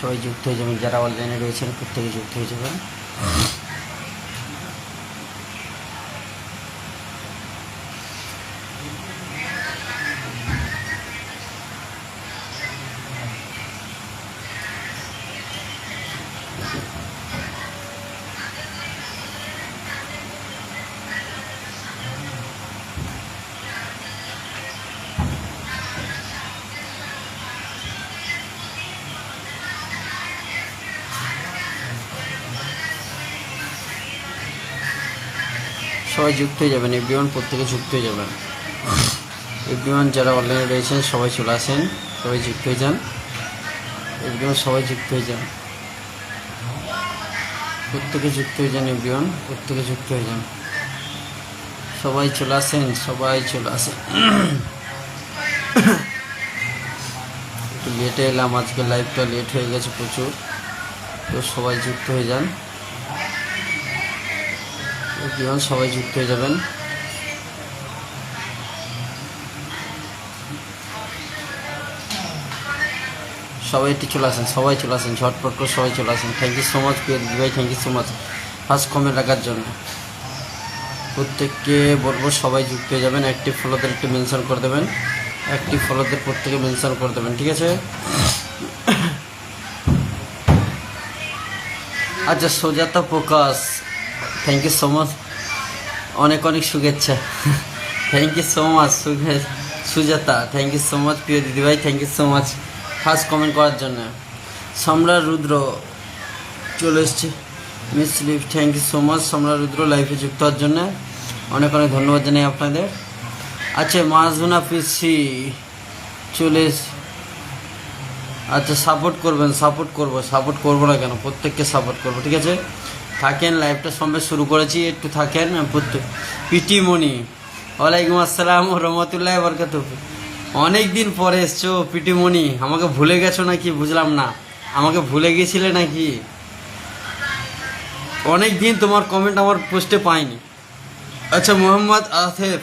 সবাই যুক্ত হয়ে যাবেন, যারা অনলাইনে রয়েছেন প্রত্যেকে যুক্ত হয়ে যাবেন। সবাই যুক্ত হয়ে যাবেন, এভরিওয়ান প্রত্যেকে যুক্ত হয়ে যাবেন। এভরিওয়ান যারা অনলাইনে রয়েছেন সবাই চলে আসেন, সবাই যুক্ত হয়ে যান। এভরিওয়ান সবাই যুক্ত হয়ে যান, প্রত্যেকে যুক্ত হয়ে যান। এভরিওয়ান প্রত্যেকে যুক্ত হয়ে যান, সবাই চলে আসেন, সবাই চলে আসেন। একটু লেটে এলাম, আজকে লাইভটা লেট হয়ে গেছে প্রচুর, তো সবাই যুক্ত হয়ে যান। এভরিওয়ান সবাই যুক্ত হয়ে যাবেন। সবাই একটু চলে আসেন, সবাই চলে আসেন, ঝটপট করে সবাই চলে আসেন। থ্যাংক ইউ সো মাচ প্রিয় দিদি ভাই, thank you so much first comment রাখার জন্য। প্রত্যেককে বলবো সবাই যুক্ত হয়ে যাবেন, অ্যাক্টিভ ফলোদের একটু মেনশন করে দেবেন, অ্যাক্টিভ ফলোদের প্রত্যেকে মেনশন করে দেবেন, ঠিক আছে? আচ্ছা Sujata Prakash, thank you so much, অনেক অনেক শুভেচ্ছা। Thank you so much Sujata, thank you so much প্রিয় দিদিভাই, thank you so much first comment করার জন্য। সম্রাট রুদ্র চলে এসছে, miss leave, thank you so much Samrat Rudra লাইফে যুক্ত হওয়ার জন্য, অনেক অনেক ধন্যবাদ জানাই আপনাদের। আচ্ছা মাজুনা পিসি চলে এসছে, আচ্ছা সাপোর্ট করবেন, সাপোর্ট করবো না কেন, প্রত্যেককে সাপোর্ট করবো, ঠিক আছে? থাকেন, লাইভটা সঙ্গে শুরু করেছি, একটু থাকেন। প্রত্যেক পিটি মণি, ওয়ালাইকুম আসসালাম রহমতুল্লাহ বরকাত, অনেক দিন পরে এসছো পিটি মণি, আমাকে ভুলে গেছো নাকি বুঝলাম না, আমাকে ভুলে গিয়েছিলে নাকি? অনেক দিন তোমার কমেন্ট আমার পোস্টে পাইনি। আচ্ছা মোহাম্মদ আফেফ,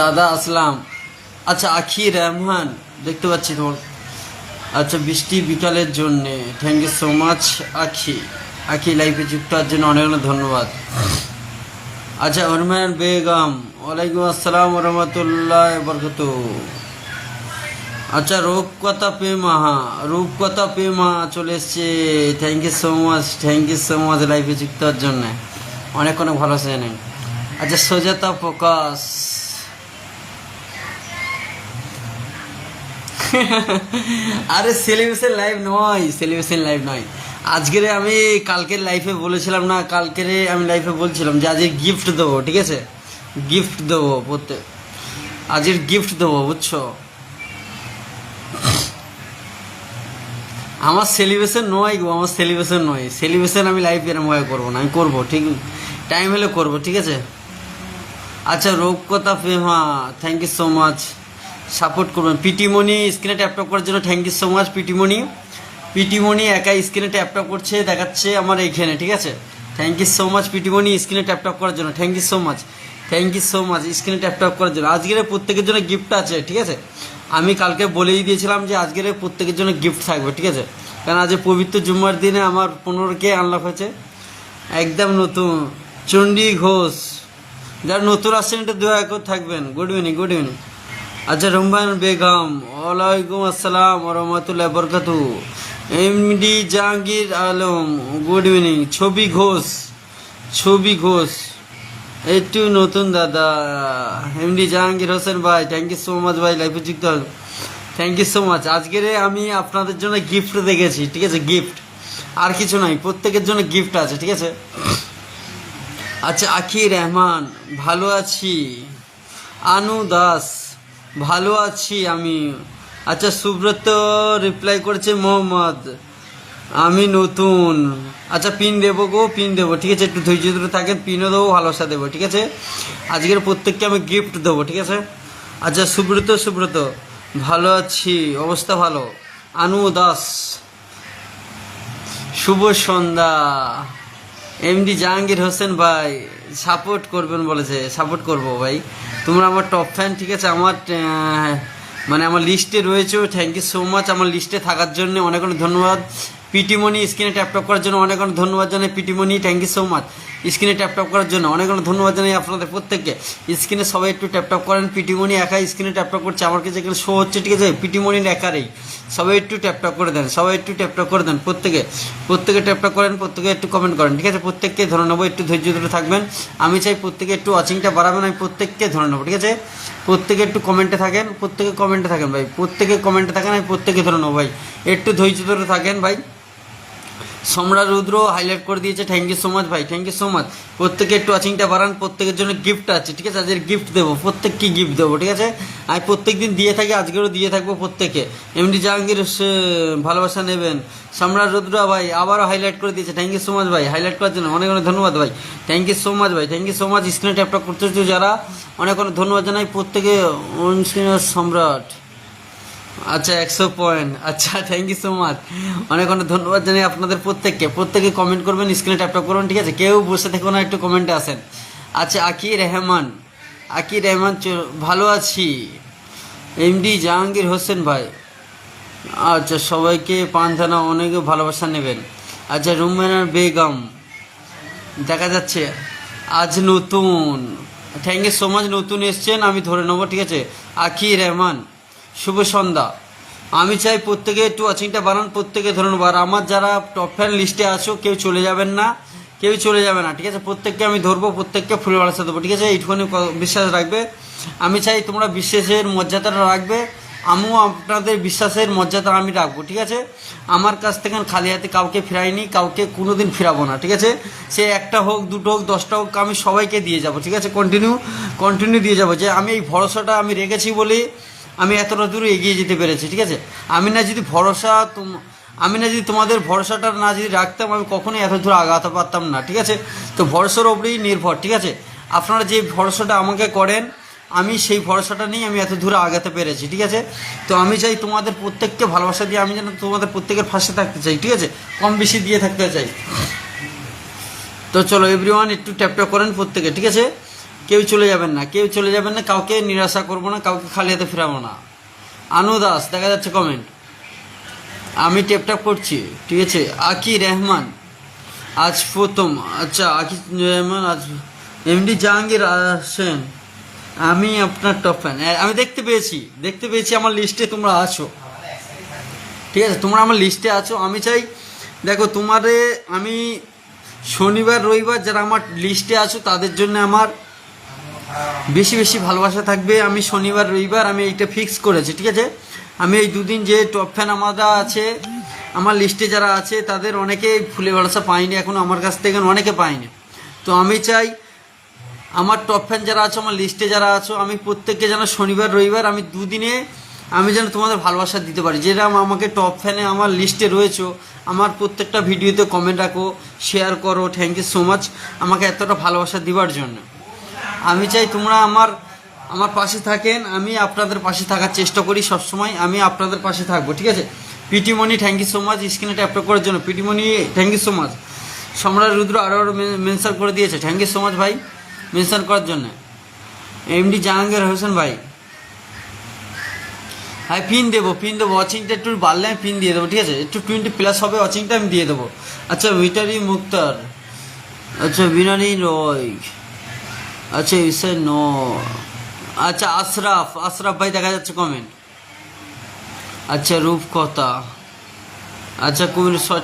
দাদা আসলাম, আচ্ছা আখি রহমান দেখতে পাচ্ছি তোমার, আচ্ছা বৃষ্টি বিকালের জন্যে, থ্যাংক ইউ সো মাচ আখি লাইফে যুক্ত হওয়ার জন্য অনেক অনেক ধন্যবাদ। আচ্ছা অরমান বেগম, ওয়ালাইকুম আসসালাম রহমতুল্লাহ বরকত। আচ্ছা রূপকথা পেমা চলে এসছে, থ্যাংক ইউ সো মাচ লাইফে যুক্ত হওয়ার জন্য, অনেক অনেক ভালো জানেন। আচ্ছা সুজাতা প্রকাশ, আরে সেলিব্রেশন লাইভ নয়, আজকের আমি কালকের লাইফে বলেছিলাম না, আমি লাইফে বলছিলাম যে আজকে গিফট দেবো, ঠিক আছে? গিফট দেবো আজকের গিফট দেবো, বুঝছো? আমার সেলিব্রেশন নয় গো, সেলিব্রেশন আমি লাইফ এরমভাবে করবো না, আমি করবো, ঠিক টাইম হলে করবো, ঠিক আছে? আচ্ছা রূপকথা ফেমা, thank you so much, support করবেন। পিটিমণি স্ক্রিনে ট্যাপ করার জন্য thank you so much. Pitimoni একাই স্ক্রিনে ট্যাপ করছে, দেখাচ্ছে আমার এইখানে, ঠিক আছে? Thank you so much Pitimoni স্ক্রিনে ট্যাপ করার জন্য, থ্যাংক ইউ সো মাচ স্ক্রিনে ট্যাপ করার জন্য। আজকের প্রত্যেকের জন্য গিফট আছে, ঠিক আছে? আমি কালকে বলেই দিয়েছিলাম যে আজকের প্রত্যেকের জন্য গিফট থাকবে, ঠিক আছে? কারণ আজ পবিত্র জুম্মার দিনে আমার 15K আনলক হয়েছে, একদম নতুন। চণ্ডী ঘোষ, যারা নতুন আসছেন এটা দয়া করে থাকবেন। Good evening. আচ্ছা রহমান বেগম, ওয়ালাইকুম আসসালাম রহমতুল্লাহ বরকাতু। MD Jahangir Alam, good evening. Chhobi Ghosh একটু নতুন দাদা। এমডি জাহাঙ্গীর হোসেন ভাই, থ্যাংক ইউ সো মাচ ভাই লাইফে যুক্ত, থ্যাংক ইউ সো মাচ। আজকের আমি আপনাদের জন্য গিফট দেখেছি, ঠিক আছে? গিফট আর কিছু নাই, প্রত্যেকের জন্য গিফট আছে, ঠিক আছে? আচ্ছা আখি রহমান, ভালো আছি। আনু দাস, ভালো আছি আমি। আচ্ছা সুব্রত রিপ্লাই করেছে মোহাম্মদ, আমি নতুন। আচ্ছা পিন দেবো গো, ঠিক আছে? একটু ধৈর্য ধরে থাকেন, পিনও দেবো, ভালোবাসা দেবো, ঠিক আছে? আজকের প্রত্যেককে আমি গিফট দেবো, ঠিক আছে? আচ্ছা সুব্রত, ভালো আছি, অবস্থা ভালো। আনু দাস, শুভ সন্ধ্যা। এমডি জাহাঙ্গীর হোসেন ভাই, সাপোর্ট করবেন বলেছে, সাপোর্ট করবো ভাই, তোমরা আমার টপ ফ্যান, ঠিক আছে? আমার মানে আমার লিস্টে রয়েছে, থ্যাংক ইউ সো মাচ আমার লিস্টে থাকার জন্য অনেক অনেক ধন্যবাদ। পিটিমণি স্ক্রিনে ট্যাপ করার জন্য অনেক অনেক ধন্যবাদ জানাই। পিটিমণি থ্যাংক ইউ সো মাচ স্ক্রিনে ট্যাপ করার জন্য অনেক অনেক ধন্যবাদ জানাই আপনাদের প্রত্যেককে। স্ক্রিনে সবাই একটু ট্যাপ করেন। পিটিমণি একাই স্ক্রিনে ট্যাপ করছে, আমার কাছে এখানে শো হচ্ছে, ঠিক আছে? পিটিমণির একারই সবাই একটু ট্যাপ করে দেন, সবাই একটু ট্যাপ করে দেন, প্রত্যেকে ট্যাপ করেন, প্রত্যেকে একটু কমেন্ট করেন, ঠিক আছে? প্রত্যেককে ধরে নেবো, একটু ধৈর্য ধরে থাকবেন। আমি চাই প্রত্যেকে একটু ওয়াচিংটা বাড়াবেন, আমি প্রত্যেককে ধরে নেবো, ঠিক আছে? প্রত্যেকে একটু কমেন্টে থাকেন, প্রত্যেকে কমেন্টে থাকেন ভাই, প্রত্যেকে কমেন্টে থাকেন, আমি প্রত্যেকে ধরে নেবো ভাই, একটু ধৈর্য ধরে থাকেন ভাই। সম্রাট রুদ্র হাইলাইট করে দিয়েছে, থ্যাংক ইউ সো মাচ ভাই, থ্যাংক ইউ সো মাচ। প্রত্যেকে একটু ওয়াচিংটা বাড়ান, প্রত্যেকের জন্য গিফট আছে, ঠিক আছে? আজকের গিফট দেবো, প্রত্যেককে গিফট দেবো, ঠিক আছে? আমি প্রত্যেক দিন দিয়ে থাকি, আজকেরও দিয়ে থাকবো প্রত্যেকে। এমডি জাহাঙ্গীর ভালোবাসা নেবেন। সম্রাট রুদ্র ভাই আবারও হাইলাইট করে দিয়েছে, থ্যাংক ইউ সো মাচ ভাই হাইলাইট করার জন্য অনেক অনেক ধন্যবাদ ভাই, থ্যাংক ইউ সো মাচ ভাই, থ্যাংক ইউ সো মাচ। স্ক্রিনে ট্যাপটা করতে যারা অনেক অনেক ধন্যবাদ জানাই প্রত্যেকে। সম্রাট আচ্ছা 100 পয়েন্ট, আচ্ছা থ্যাংক ইউ সো মাচ, অনেক অনেক ধন্যবাদ জানাই আপনাদের প্রত্যেকে কমেন্ট করবেন, স্ক্রিনে ট্যাপটা করবেন, ঠিক আছে? কেউ বসে থেকো না, একটু কমেন্টে আসেন। আচ্ছা আকির রহমান ভালো আছি। এমডি জাহাঙ্গীর হোসেন ভাই, আচ্ছা সবাইকে পান্থানা অনেকে ভালোবাসা নেবেন। আচ্ছা রুমেনার বেগম দেখা যাচ্ছে আজ নতুন, থ্যাংক ইউ সো মাচ, নতুন এসছেন আমি ধরে নেবো, ঠিক আছে? আকির রহমান শুভ সন্ধ্যা। আমি চাই প্রত্যেকে একটু ওয়াচিংটা বাড়ান, প্রত্যেকে ধরে নেবো। আর আমার যারা টপ ফ্যান লিস্টে আছো কেউ চলে যাবেন না, কেউ চলে যাবে না, ঠিক আছে? প্রত্যেককে আমি ধরবো, প্রত্যেককে ফুলে বাড়াতে দেবো, ঠিক আছে? এইটুখানি বিশ্বাস রাখবে। আমি চাই তোমরা বিশ্বাসের মর্যাদাটা রাখবে, আমিও আপনাদের বিশ্বাসের মর্যাদা আমি রাখবো, ঠিক আছে? আমার কাছ থেকে খালি হাতে কাউকে ফিরাইনি, কাউকে কোনো দিন ফিরাবো না, ঠিক আছে? সে একটা হোক, দুটো হোক, 10টা হোক, আমি সবাইকে দিয়ে যাব, ঠিক আছে? কন্টিনিউ দিয়ে যাবো, যে আমি এই ভরসাটা আমি রেখেছি বলে আমি এতটা দূরে এগিয়ে যেতে পেরেছি, ঠিক আছে? আমি না যদি তোমাদের ভরসাটা না যদি রাখতাম, আমি কখনোই এত দূর আগাতে পারতাম না, ঠিক আছে? তো ভরসার ওপরেই নির্ভর, ঠিক আছে? আপনারা যে ভরসাটা আমাকে করেন, আমি সেই ভরসাটা নিয়ে আমি এত দূরে আগাতে পেরেছি, ঠিক আছে? তো আমি চাই তোমাদের প্রত্যেককে ভালোবাসা দিয়ে আমি যেন তোমাদের প্রত্যেকের পাশে থাকতে চাই, ঠিক আছে? কম বেশি দিয়ে থাকতে চাই। তো চলো এভরিওয়ান একটু ট্যাপ করেন প্রত্যেকে, ঠিক আছে? কেউ চলে যাবেন না, কাউকে নিরাশা করবো না, কাউকে খালি হাতে ফিরাবো না। আনু দাস দেখা যাচ্ছে কমেন্ট, আমি ট্যাপ করছি, ঠিক আছে? আকি রহমান আজ প্রথম, আচ্ছা আকি রহমান আজ। এমডি জাহাঙ্গীর আসেন, আমি আপনার টপ ফ্যান, আমি দেখতে পেয়েছি আমার লিস্টে তোমরা আছো, ঠিক আছে? তোমরা আমার লিস্টে আছো। আমি চাই দেখো তোমারে আমি শনিবার রবিবার যারা আমার লিস্টে আছো তাদের জন্য আমার বেশি ভালোবাসা থাকবে। আমি শনিবার রবিবার আমি এইটা ফিক্স করেছি, ঠিক আছে? আমি এই দুদিন যে টপ ফ্যান আমরা আছে আমার লিস্টে যারা আছে তাদের অনেকেই ফুলে ভালোবাসা পাইনি এখনও, আমার কাছ থেকে অনেকে পাইনি। তো আমি চাই আমার টপ ফ্যান যারা আছো, আমার লিস্টে যারা আছো, আমি প্রত্যেককে যেন শনিবার রবিবার আমি দুদিনে আমি যেন তোমাদের ভালোবাসা দিতে পারি। যেটা আমাকে টপ ফ্যানে আমার লিস্টে রয়েছো, আমার প্রত্যেকটা ভিডিওতে কমেন্ট রাখো, শেয়ার করো, থ্যাংক ইউ সো মাচ আমাকে এতটা ভালোবাসা দেওয়ার জন্য। আমি চাই তোমরা আমার পাশে থাকেন, আমি আপনাদের পাশে থাকার চেষ্টা করি সবসময়, আমি আপনাদের পাশে থাকবো, ঠিক আছে? পিটিমণি থ্যাংক ইউ সো মাচ স্ক্রিনে ট্যাপ করার জন্য, পিটিমণি thank you so much. Samrat রুদ্র আরও মেনশন করে দিয়েছে, থ্যাংক ইউ সো মাচ ভাই মেনশন করার জন্য। এমডি জাহাঙ্গীর হোসেন ভাই, হ্যাঁ পিন দেবো ওয়াচিংটা একটু বাড়লে আমি পিন দিয়ে দেবো, ঠিক আছে? একটু 20+ হবে ওয়াচিংটা, আমি দিয়ে দেবো। আচ্ছা মিটারি মুক্তার, আচ্ছা বিনানি রয়, আচ্ছা ইসে নো, আচ্ছা আশরাফ ভাই দেখা যাচ্ছে কমেন্ট। আচ্ছা রূপকথা, আচ্ছা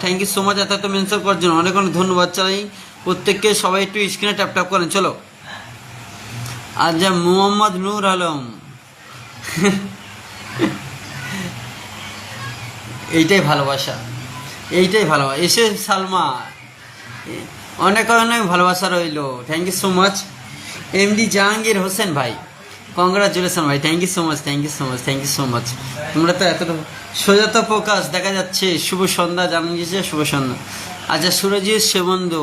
থ্যাংক ইউ সো মাচ এত মেনশন করার জন্য, অনেক অনেক ধন্যবাদ চাই প্রত্যেককে। সবাই একটু স্ক্রিনে ট্যাপ করেন, চলো। আচ্ছা মোহাম্মদ নূর আলম এইটাই ভালোবাসা। এসে সালমা অনেক ভালোবাসা রইলো, thank you so much. MD Jahangir Hossain ভাই কংগ্রাচুলেশন ভাই, থ্যাংক ইউ সো মাচ। তোমরা তো এতটা সোজাত প্রকাশ দেখা যাচ্ছে, শুভ সন্ধ্যা জানিয়েছে, শুভ সন্ধ্যা। আচ্ছা সুরজিৎ সেবন্ধু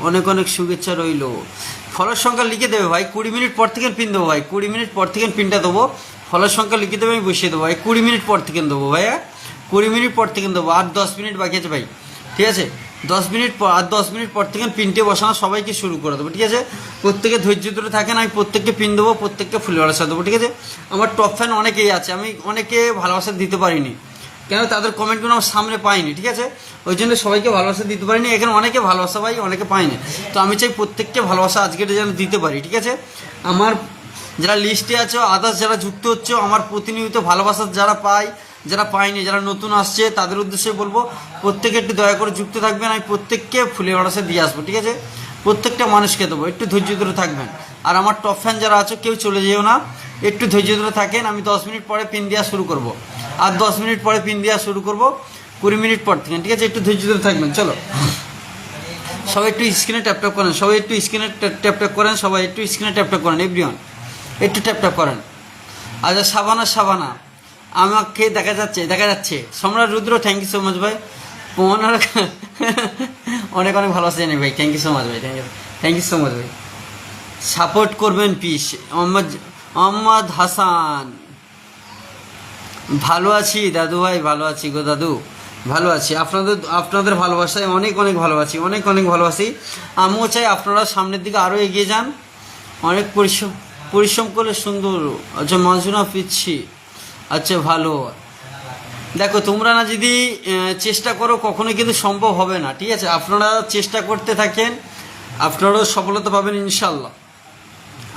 অনেক শুভেচ্ছা রইলো। ফলোর সংখ্যা লিখে দেবে ভাই, 20 মিনিট পর থেকে পিন দেবো ভাই, 20 মিনিট পর থেকে পিনটা দেবো। ফলোর সংখ্যা লিখে দেবে, আমি বসিয়ে দেবো ভাই, 20 মিনিট পর থেকে দেবো ভাইয়া, 20 মিনিট পর থেকে দেবো। আর 10 মিনিট বাকি আছে ভাই, ঠিক আছে? 10 মিনিট পর, আর 10 মিনিট পর থেকে পিনটে বসানো সবাইকে শুরু করে দেবো, ঠিক আছে? প্রত্যেকে ধৈর্য ধরে থাকেন, আমি প্রত্যেককে পিন দেবো, প্রত্যেককে ফুলের ভালোবাসা দেবো, ঠিক আছে? আমার টপ ফ্যান অনেকেই আছে, আমি অনেকে ভালোবাসা দিতে পারিনি, কেন তাদের কমেন্টগুলো আমার সামনে পাইনি, ঠিক আছে? ওই জন্য সবাইকে ভালোবাসা দিতে পারিনি। এখানে অনেকে ভালোবাসা পাই, অনেকে পাইনি। তো আমি চাই প্রত্যেককে ভালোবাসা আজকের যেন দিতে পারি, ঠিক আছে? আমার যারা লিস্টে আছো, আদার্স যারা যুক্ত হচ্ছে, আমার প্রতিনিয়ত ভালোবাসা যারা পাই, যারা পাইনি, যারা নতুন আসছে, তাদের উদ্দেশ্যে বলবো প্রত্যেকে একটু দয়া করে যুক্ত থাকবেন। আমি প্রত্যেককে ফুলের ভালোবাসা দিয়ে আসবো, ঠিক আছে? প্রত্যেকটা মানুষকে দেবো, একটু ধৈর্য ধরে থাকবেন। আর আমার টপ ফ্যান যারা আছো কেউ চলে যেও না, একটু ধৈর্য ধরে থাকেন। আমি 10 মিনিট পরে পিন দেওয়া শুরু করব, আর 10 মিনিট পরে পিন দেওয়া শুরু করব 20 মিনিট পর থেকে, ঠিক আছে? একটু ধৈর্য ধরে থাকবেন। চলো সবাই একটু স্ক্রিনে ট্যাপ ট্যাপ করেন, সবাই একটু স্ক্রিনে ট্যাপ ট্যাপ করেন, সবাই একটু স্ক্রিনে ট্যাপ ট্যাপ করেন, এভরিওয়ান একটু ট্যাপ ট্যাপ করেন। আচ্ছা সাবানা আমাকে দেখা যাচ্ছে। সম্রাট Rudra, thank you so much ভাই। অনেক অনেক ভালোবাসা জানি ভাই, থ্যাংক ইউ সো মাচ ভাই, থ্যাংক ইউ সো মাচ ভাই। সাপোর্ট করবেন পিস। মোহাম্মদ হাসান, ভালো আছি দাদু ভাই, ভালো আছি গো দাদু, ভালো আছি। আপনাদের ভালোবাসায় অনেক অনেক ভালোবাসি, অনেক অনেক ভালোবাসি। আমিও চাই আপনারা সামনের দিকে আরও এগিয়ে যান, অনেক পরিশ্রম করে সুন্দর। আচ্ছা মাজুনা পিচ্ছি, আচ্ছা ভালো। দেখো তোমরা না যদি চেষ্টা করো কখনোই কিন্তু সম্ভব হবে না, ঠিক আছে? আপনারা চেষ্টা করতে থাকেন, আপনারাও সফলতা পাবেন ইনশাল্লাহ।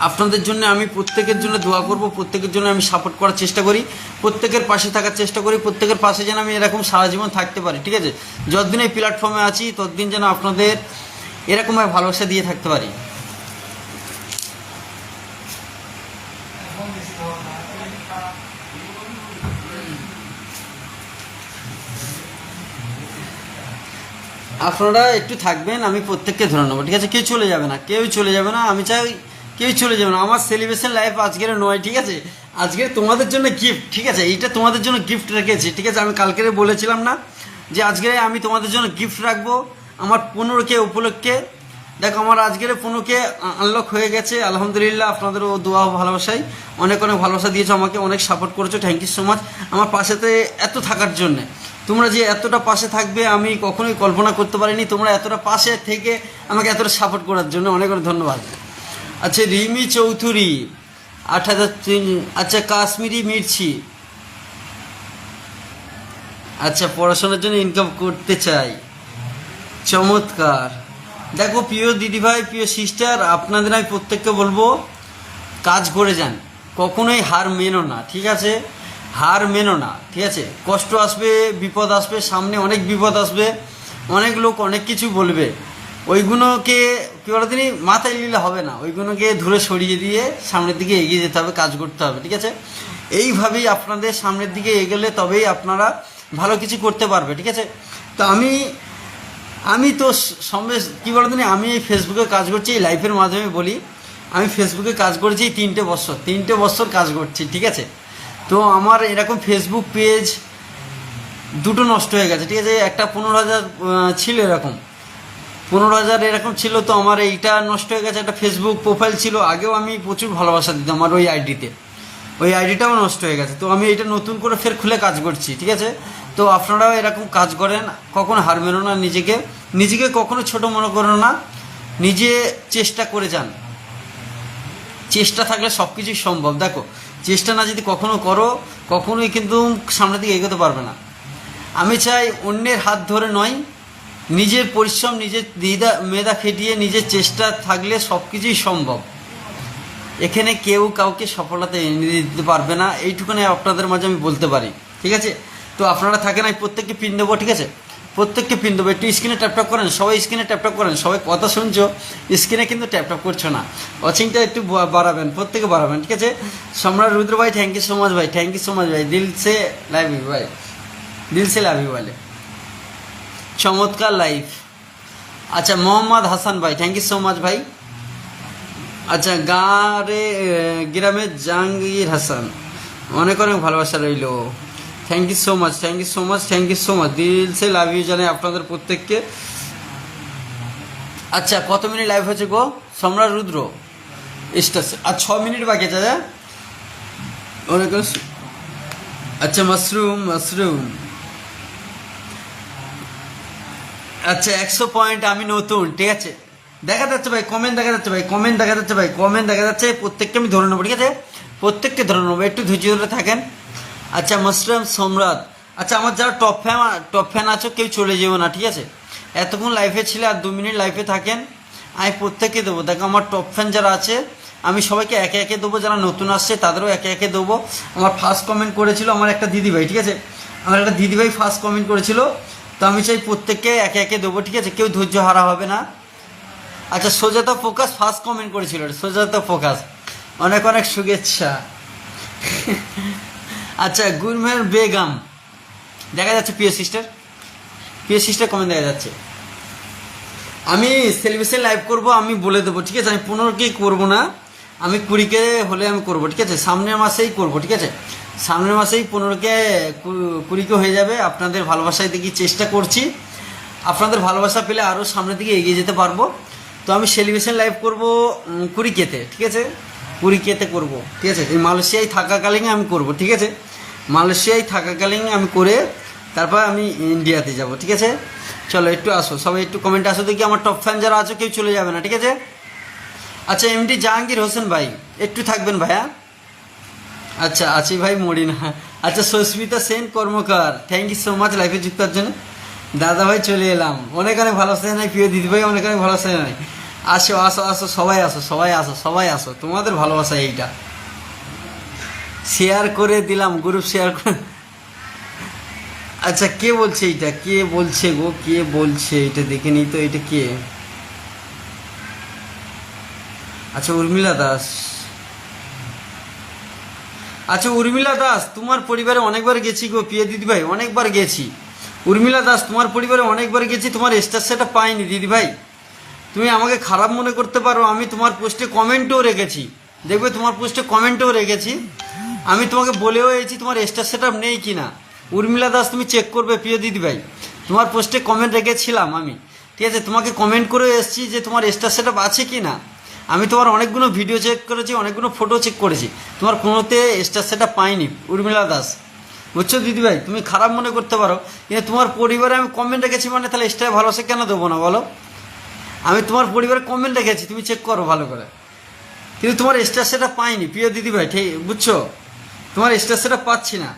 আপনাদের জন্য আমি প্রত্যেকের জন্য দোয়া করব, প্রত্যেকের জন্য আমি সাপোর্ট করার চেষ্টা করি, প্রত্যেকের পাশে থাকার চেষ্টা করি, প্রত্যেকের পাশে যেন আমি এরকম সারা জীবন থাকতে পারি, ঠিক আছে? যতদিন এই প্ল্যাটফর্মে আছি ততদিন যেন আপনাদের এরকমভাবে ভালোবাসা দিয়ে থাকতে পারি। আপনারা একটু থাকবেন, আমি প্রত্যেককে ধরে নেবো, ঠিক আছে? কেউ চলে যাবে না, কেউ চলে যাবে না, আমি চাই কেউ চলে যাবে না। আমার সেলিব্রেশন লাইফ আজকের নয়, ঠিক আছে? আজকে তোমাদের জন্য গিফট, ঠিক আছে? এইটা তোমাদের জন্য গিফট রেখেছি, ঠিক আছে? আমি কালকে বলেছিলাম না যে আজকে আমি তোমাদের জন্য গিফট রাখবো আমার 15K উপলক্ষে। দেখো আমার আজকের 15K আনলক হয়ে গেছে আলহামদুলিল্লাহ। আপনাদেরও দোয়া ভালোবাসায় অনেক অনেক ভালোবাসা দিয়েছো আমাকে, অনেক সাপোর্ট করেছো, থ্যাংক ইউ সো মাচ আমার পাশেতে এত থাকার জন্যে। তোমরা যে এতটা পাশে থাকবে আমি কখনোই কল্পনা করতে পারিনি। তোমরা এতটা পাশে থেকে আমাকে এতটা সাপোর্ট করার জন্য অনেক অনেক ধন্যবাদ। আচ্ছা রিমি চৌধুরী 8,003। আচ্ছা কাশ্মীরি মির্চি, আচ্ছা পড়াশোনার জন্য ইনকাম করতে চাই, চমৎকার। দেখো প্রিয় দিদিভাই, প্রিয় সিস্টার, আপনাদের আমি প্রত্যেককে বলবো কাজ করে যান, কখনোই হার মেনো না, ঠিক আছে? হার মেনো না, ঠিক আছে? কষ্ট আসবে, বিপদ আসবে, সামনে অনেক বিপদ আসবে, অনেক লোক অনেক কিছু বলবে, ওইগুলোকে কী বলে তিনি মাথায় নিলে হবে না, ওইগুলোকে ধরে সরিয়ে দিয়ে সামনের দিকে এগিয়ে যেতে হবে, কাজ করতে হবে, ঠিক আছে? এইভাবেই আপনাদের সামনের দিকে এগোলে তবেই আপনারা ভালো কিছু করতে পারবে, ঠিক আছে? তো আমি তো সঙ্গে কী বলে তিনি, আমি এই ফেসবুকে কাজ করছি, এই লাইফের মাধ্যমে বলি, আমি ফেসবুকে কাজ করেছি 3টে বছর কাজ করছি, ঠিক আছে? তো আমার এরকম ফেসবুক পেজ দুটো নষ্ট হয়ে গেছে, ঠিক আছে? একটা 15,000 ছিল, এরকম 15,000 এরকম ছিল, তো আমার এইটা নষ্ট হয়ে গেছে। একটা ফেসবুক প্রোফাইল ছিল, আগেও আমি প্রচুর ভালোবাসা দিতাম আমার ওই আইডিতে, ওই আইডিটাও নষ্ট হয়ে গেছে। তো আমি এটা নতুন করে ফের খুলে কাজ করছি, ঠিক আছে? তো আপনারাও এরকম কাজ করেন, কখনো হার মেনো না, নিজেকে কখনো ছোট মনে করো না, নিজে চেষ্টা করে যান, চেষ্টা থাকলে সব কিছুই সম্ভব। দেখো চেষ্টা না যদি কখনো করো কখনোই কিন্তু সামনের দিকে এগোতে পারবে না। আমি চাই অন্যের হাত ধরে নয়, নিজের পরিশ্রম, নিজের মেধা খেটিয়ে নিজের চেষ্টা থাকলে সব কিছুই সম্ভব। এখানে কেউ কাউকে সফলতা এনে দিতে পারবে না, এইটুকুনি আপনাদের মাঝে আমি বলতে পারি, ঠিক আছে? তো আপনারা থাকেন, আমি প্রত্যেককে পিন দেবো, ঠিক আছে? প্রত্যেককে পিন দেবো। একটু স্ক্রিনে ট্যাপটপ করেন, সবাই স্ক্রিনে ট্যাপটপ করেন, সবাই কথা শুনছো, স্ক্রিনে কিন্তু ট্যাপটপ করছো না, ওয়াচিংটা একটু বাড়াবেন, প্রত্যেকে বাড়াবেন, ঠিক আছে? সম্রাট রুদ্র ভাই থ্যাংক ইউ সো মাচ ভাই, থ্যাংক ইউ সো মাচ ভাই, দিল সে লাভ ইউ ভাই, দিল সে লাভ ইউ বলে, চমৎকার লাইফ। আচ্ছা মোহাম্মদ হাসান ভাই থ্যাংক ইউ সো মাচ ভাই। আচ্ছা গ্রামে জাহাঙ্গীর হাসান, অনেক অনেক ভালোবাসা রইল, thank you so much, thank you so much, thank you so much, দিল সে লাভ ইউ জানাই আপনাদের প্রত্যেককে। আচ্ছা কত মিনিট লাইভ হয়েছে গো সম্রাট রুদ্র স্টাস? আর 6 মিনিট বাকি আছে, অনেক। আচ্ছা মাশরুম আচ্ছা 100 পয়েন্ট আমি নতুন, ঠিক আছে। দেখা যাচ্ছে ভাই, কমেন্ট দেখা যাচ্ছে ভাই, কমেন্ট দেখা যাচ্ছে ভাই, কমেন্ট দেখা যাচ্ছে। প্রত্যেককে আমি ধরে নেবো, ঠিক আছে, প্রত্যেককে ধরে নেবো, একটু ধৈর্য ধরে থাকেন। আচ্ছা মাশরুম সম্রাট, আচ্ছা আমার যারা টপ ফ্যান আছো কেউ চলে যেও না, ঠিক আছে। এতক্ষণ লাইফে ছিলে আর 2 মিনিট লাইফে থাকেন, আমি প্রত্যেককে দেবো। দেখো আমার টপ ফ্যান যারা আছে আমি সবাইকে একে একে দেবো, যারা নতুন আসছে তাদেরও একে একে দেবো। আমার ফার্স্ট কমেন্ট করেছিল আমার একটা দিদিভাই, ঠিক আছে, আমার একটা দিদিভাই ফার্স্ট কমেন্ট করেছিল, তো আমি চাই প্রত্যেককে একে একে দেবো, ঠিক আছে, কেউ ধৈর্য হারা হবে না। আচ্ছা সোজাতা ফোকাস ফার্স্ট কমেন্ট করেছিল, সোজাতা ফোকাস, অনেক অনেক শুভেচ্ছা। আচ্ছা গুরমের বেগম দেখা যাচ্ছে, প্রিয় সিস্টার কমেন্ট দেখা যাচ্ছে। আমি সেলিব্রেশন লাইভ করব, আমি বলে দেবো, ঠিক আছে, আমি 15কে করবো না, আমি 20কে হলে আমি করবো, ঠিক আছে, সামনের মাসেই করবো, ঠিক আছে, সামনের মাসেই 15কে 20কে হয়ে যাবে। আপনাদের ভালোবাসায় দেখি চেষ্টা করছি, আপনাদের ভালোবাসা পেলে আরও সামনের দিকে এগিয়ে যেতে পারবো। তো আমি সেলিব্রেশন লাইভ করবো 20কেতে, ঠিক আছে, 20কেতে করবো, ঠিক আছে, এই মালয়েশিয়ায় থাকাকালীন আমি করব, ঠিক আছে, মালয়েশিয়ায় থাকাকালীন আমি করে তারপর আমি ইন্ডিয়াতে যাব, ঠিক আছে। চলো একটু আসো সবাই, একটু কমেন্টে আসো দেখি, আমার টপ ফ্যান যারা আছো কেউ চলে যাবে না, ঠিক আছে। আচ্ছা এমডি জাহাঙ্গীর হোসেন ভাই একটু থাকবেন ভাইয়া। আচ্ছা আছি ভাই মরিনা। আচ্ছা সুস্মিতা সেন কর্মকার, থ্যাংক ইউ সো মাচ লাইফে যুক্ত হওয়ার জন্য। দাদা ভাই চলে এলাম, অনেক অনেক ভালোবাসা নাই প্রিয় দিদি ভাই, অনেক অনেক ভালোবাসা নাই। আসো আসো আসো সবাই আসো, সবাই আসো, সবাই আসো, তোমাদের ভালোবাসা এইটা। শেয়ার করে দিলাম, গ্রুপ শেয়ার করে। আচ্ছা কে বলছে এইটা, কে বলছে গো, কে বলছে এটা, দেখে নিই তো এটা কে। আচ্ছা উর্মিলা দাস, আচ্ছা উর্মিলা দাস তোমার পরিবারে অনেকবার গেছি গো প্রিয় দিদি ভাই, অনেকবার গেছি। উর্মিলা দাস তোমার পরিবারে অনেকবার গেছি, তোমার স্টার সেটা পাইনি দিদি ভাই। তুমি আমাকে খারাপ মনে করতে পারো, আমি তোমার পোস্টে কমেন্টও রেখেছি, দেখবে তোমার পোস্টে কমেন্টও রেখেছি, আমি তোমাকে বলেও এসেছি তোমার স্টার সেট আপ নেই কিনা। উর্মিলা দাস তুমি চেক করবে প্রিয় দিদি ভাই, তোমার পোস্টে কমেন্ট রেখেছিলাম আমি, ঠিক আছে, তোমাকে কমেন্ট করে এসেছি যে তোমার স্টার সেট আপ আছে কি না। আমি তোমার অনেকগুলো ভিডিও চেক করেছি, অনেকগুলো ফটো চেক করেছি, তোমার কোনোতে স্টার সেট আপ পাইনি উর্মিলা দাস, বুঝছো দিদি ভাই। তুমি খারাপ মনে করতে পারো, কিন্তু তোমার পরিবারে আমি কমেন্ট রেখেছি মানে তাহলে স্টার ভালোবাসা কেন দেবো না বলো। আমি তোমার পরিবারে কমেন্ট রেখেছি, তুমি চেক করো ভালো করে, কিন্তু তোমার স্টার সেটা পাইনি প্রিয় দিদি ভাই, ঠিক বুঝছো, তোমার স্টার সেটা পাচ্ছি না।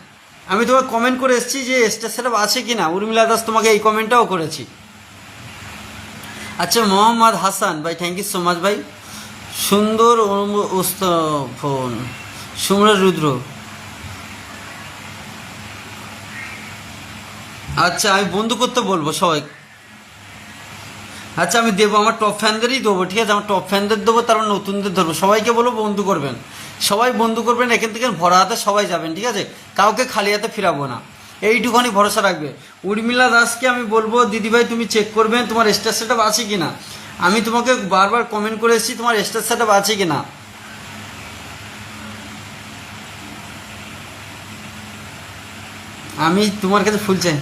আমি তোমার কমেন্ট করে এসেছি যে স্টার সেট আছে কি না, উর্মিলা দাস তোমাকে এই কমেন্টটাও করেছি। আচ্ছা মোহাম্মদ হাসান ভাই, থ্যাংক ইউ সো মাচ ভাই। সুন্দর ফোন সুমরা রুদ্র, আচ্ছা আমি বন্ধু করতে বলবো সবাই। আচ্ছা আমি দেবো, আমার টপ ফ্যানদেরই দেবো, ঠিক আছে, আমার টপ ফ্যানদের দেবো, তারপর নতুনদের ধরবো, সবাইকে বলবো বন্ধু করবেন, সবাই বন্ধু করবেন, এখান থেকে ভরা হাতে সবাই যাবেন, ঠিক আছে, কাউকে খালি হাতে ফিরাবো না, এইটুখানি ভরসা রাখবে। উর্মিলা দাসকে আমি বলবো দিদিভাই তুমি চেক করবেন তোমার স্টার সেট আপ আছে কি না, আমি তোমাকে বারবার কমেন্ট করে এসেছি তোমার স্টার সেট আপ আছে কি না। আমি তোমার কাছে ফুল চাই।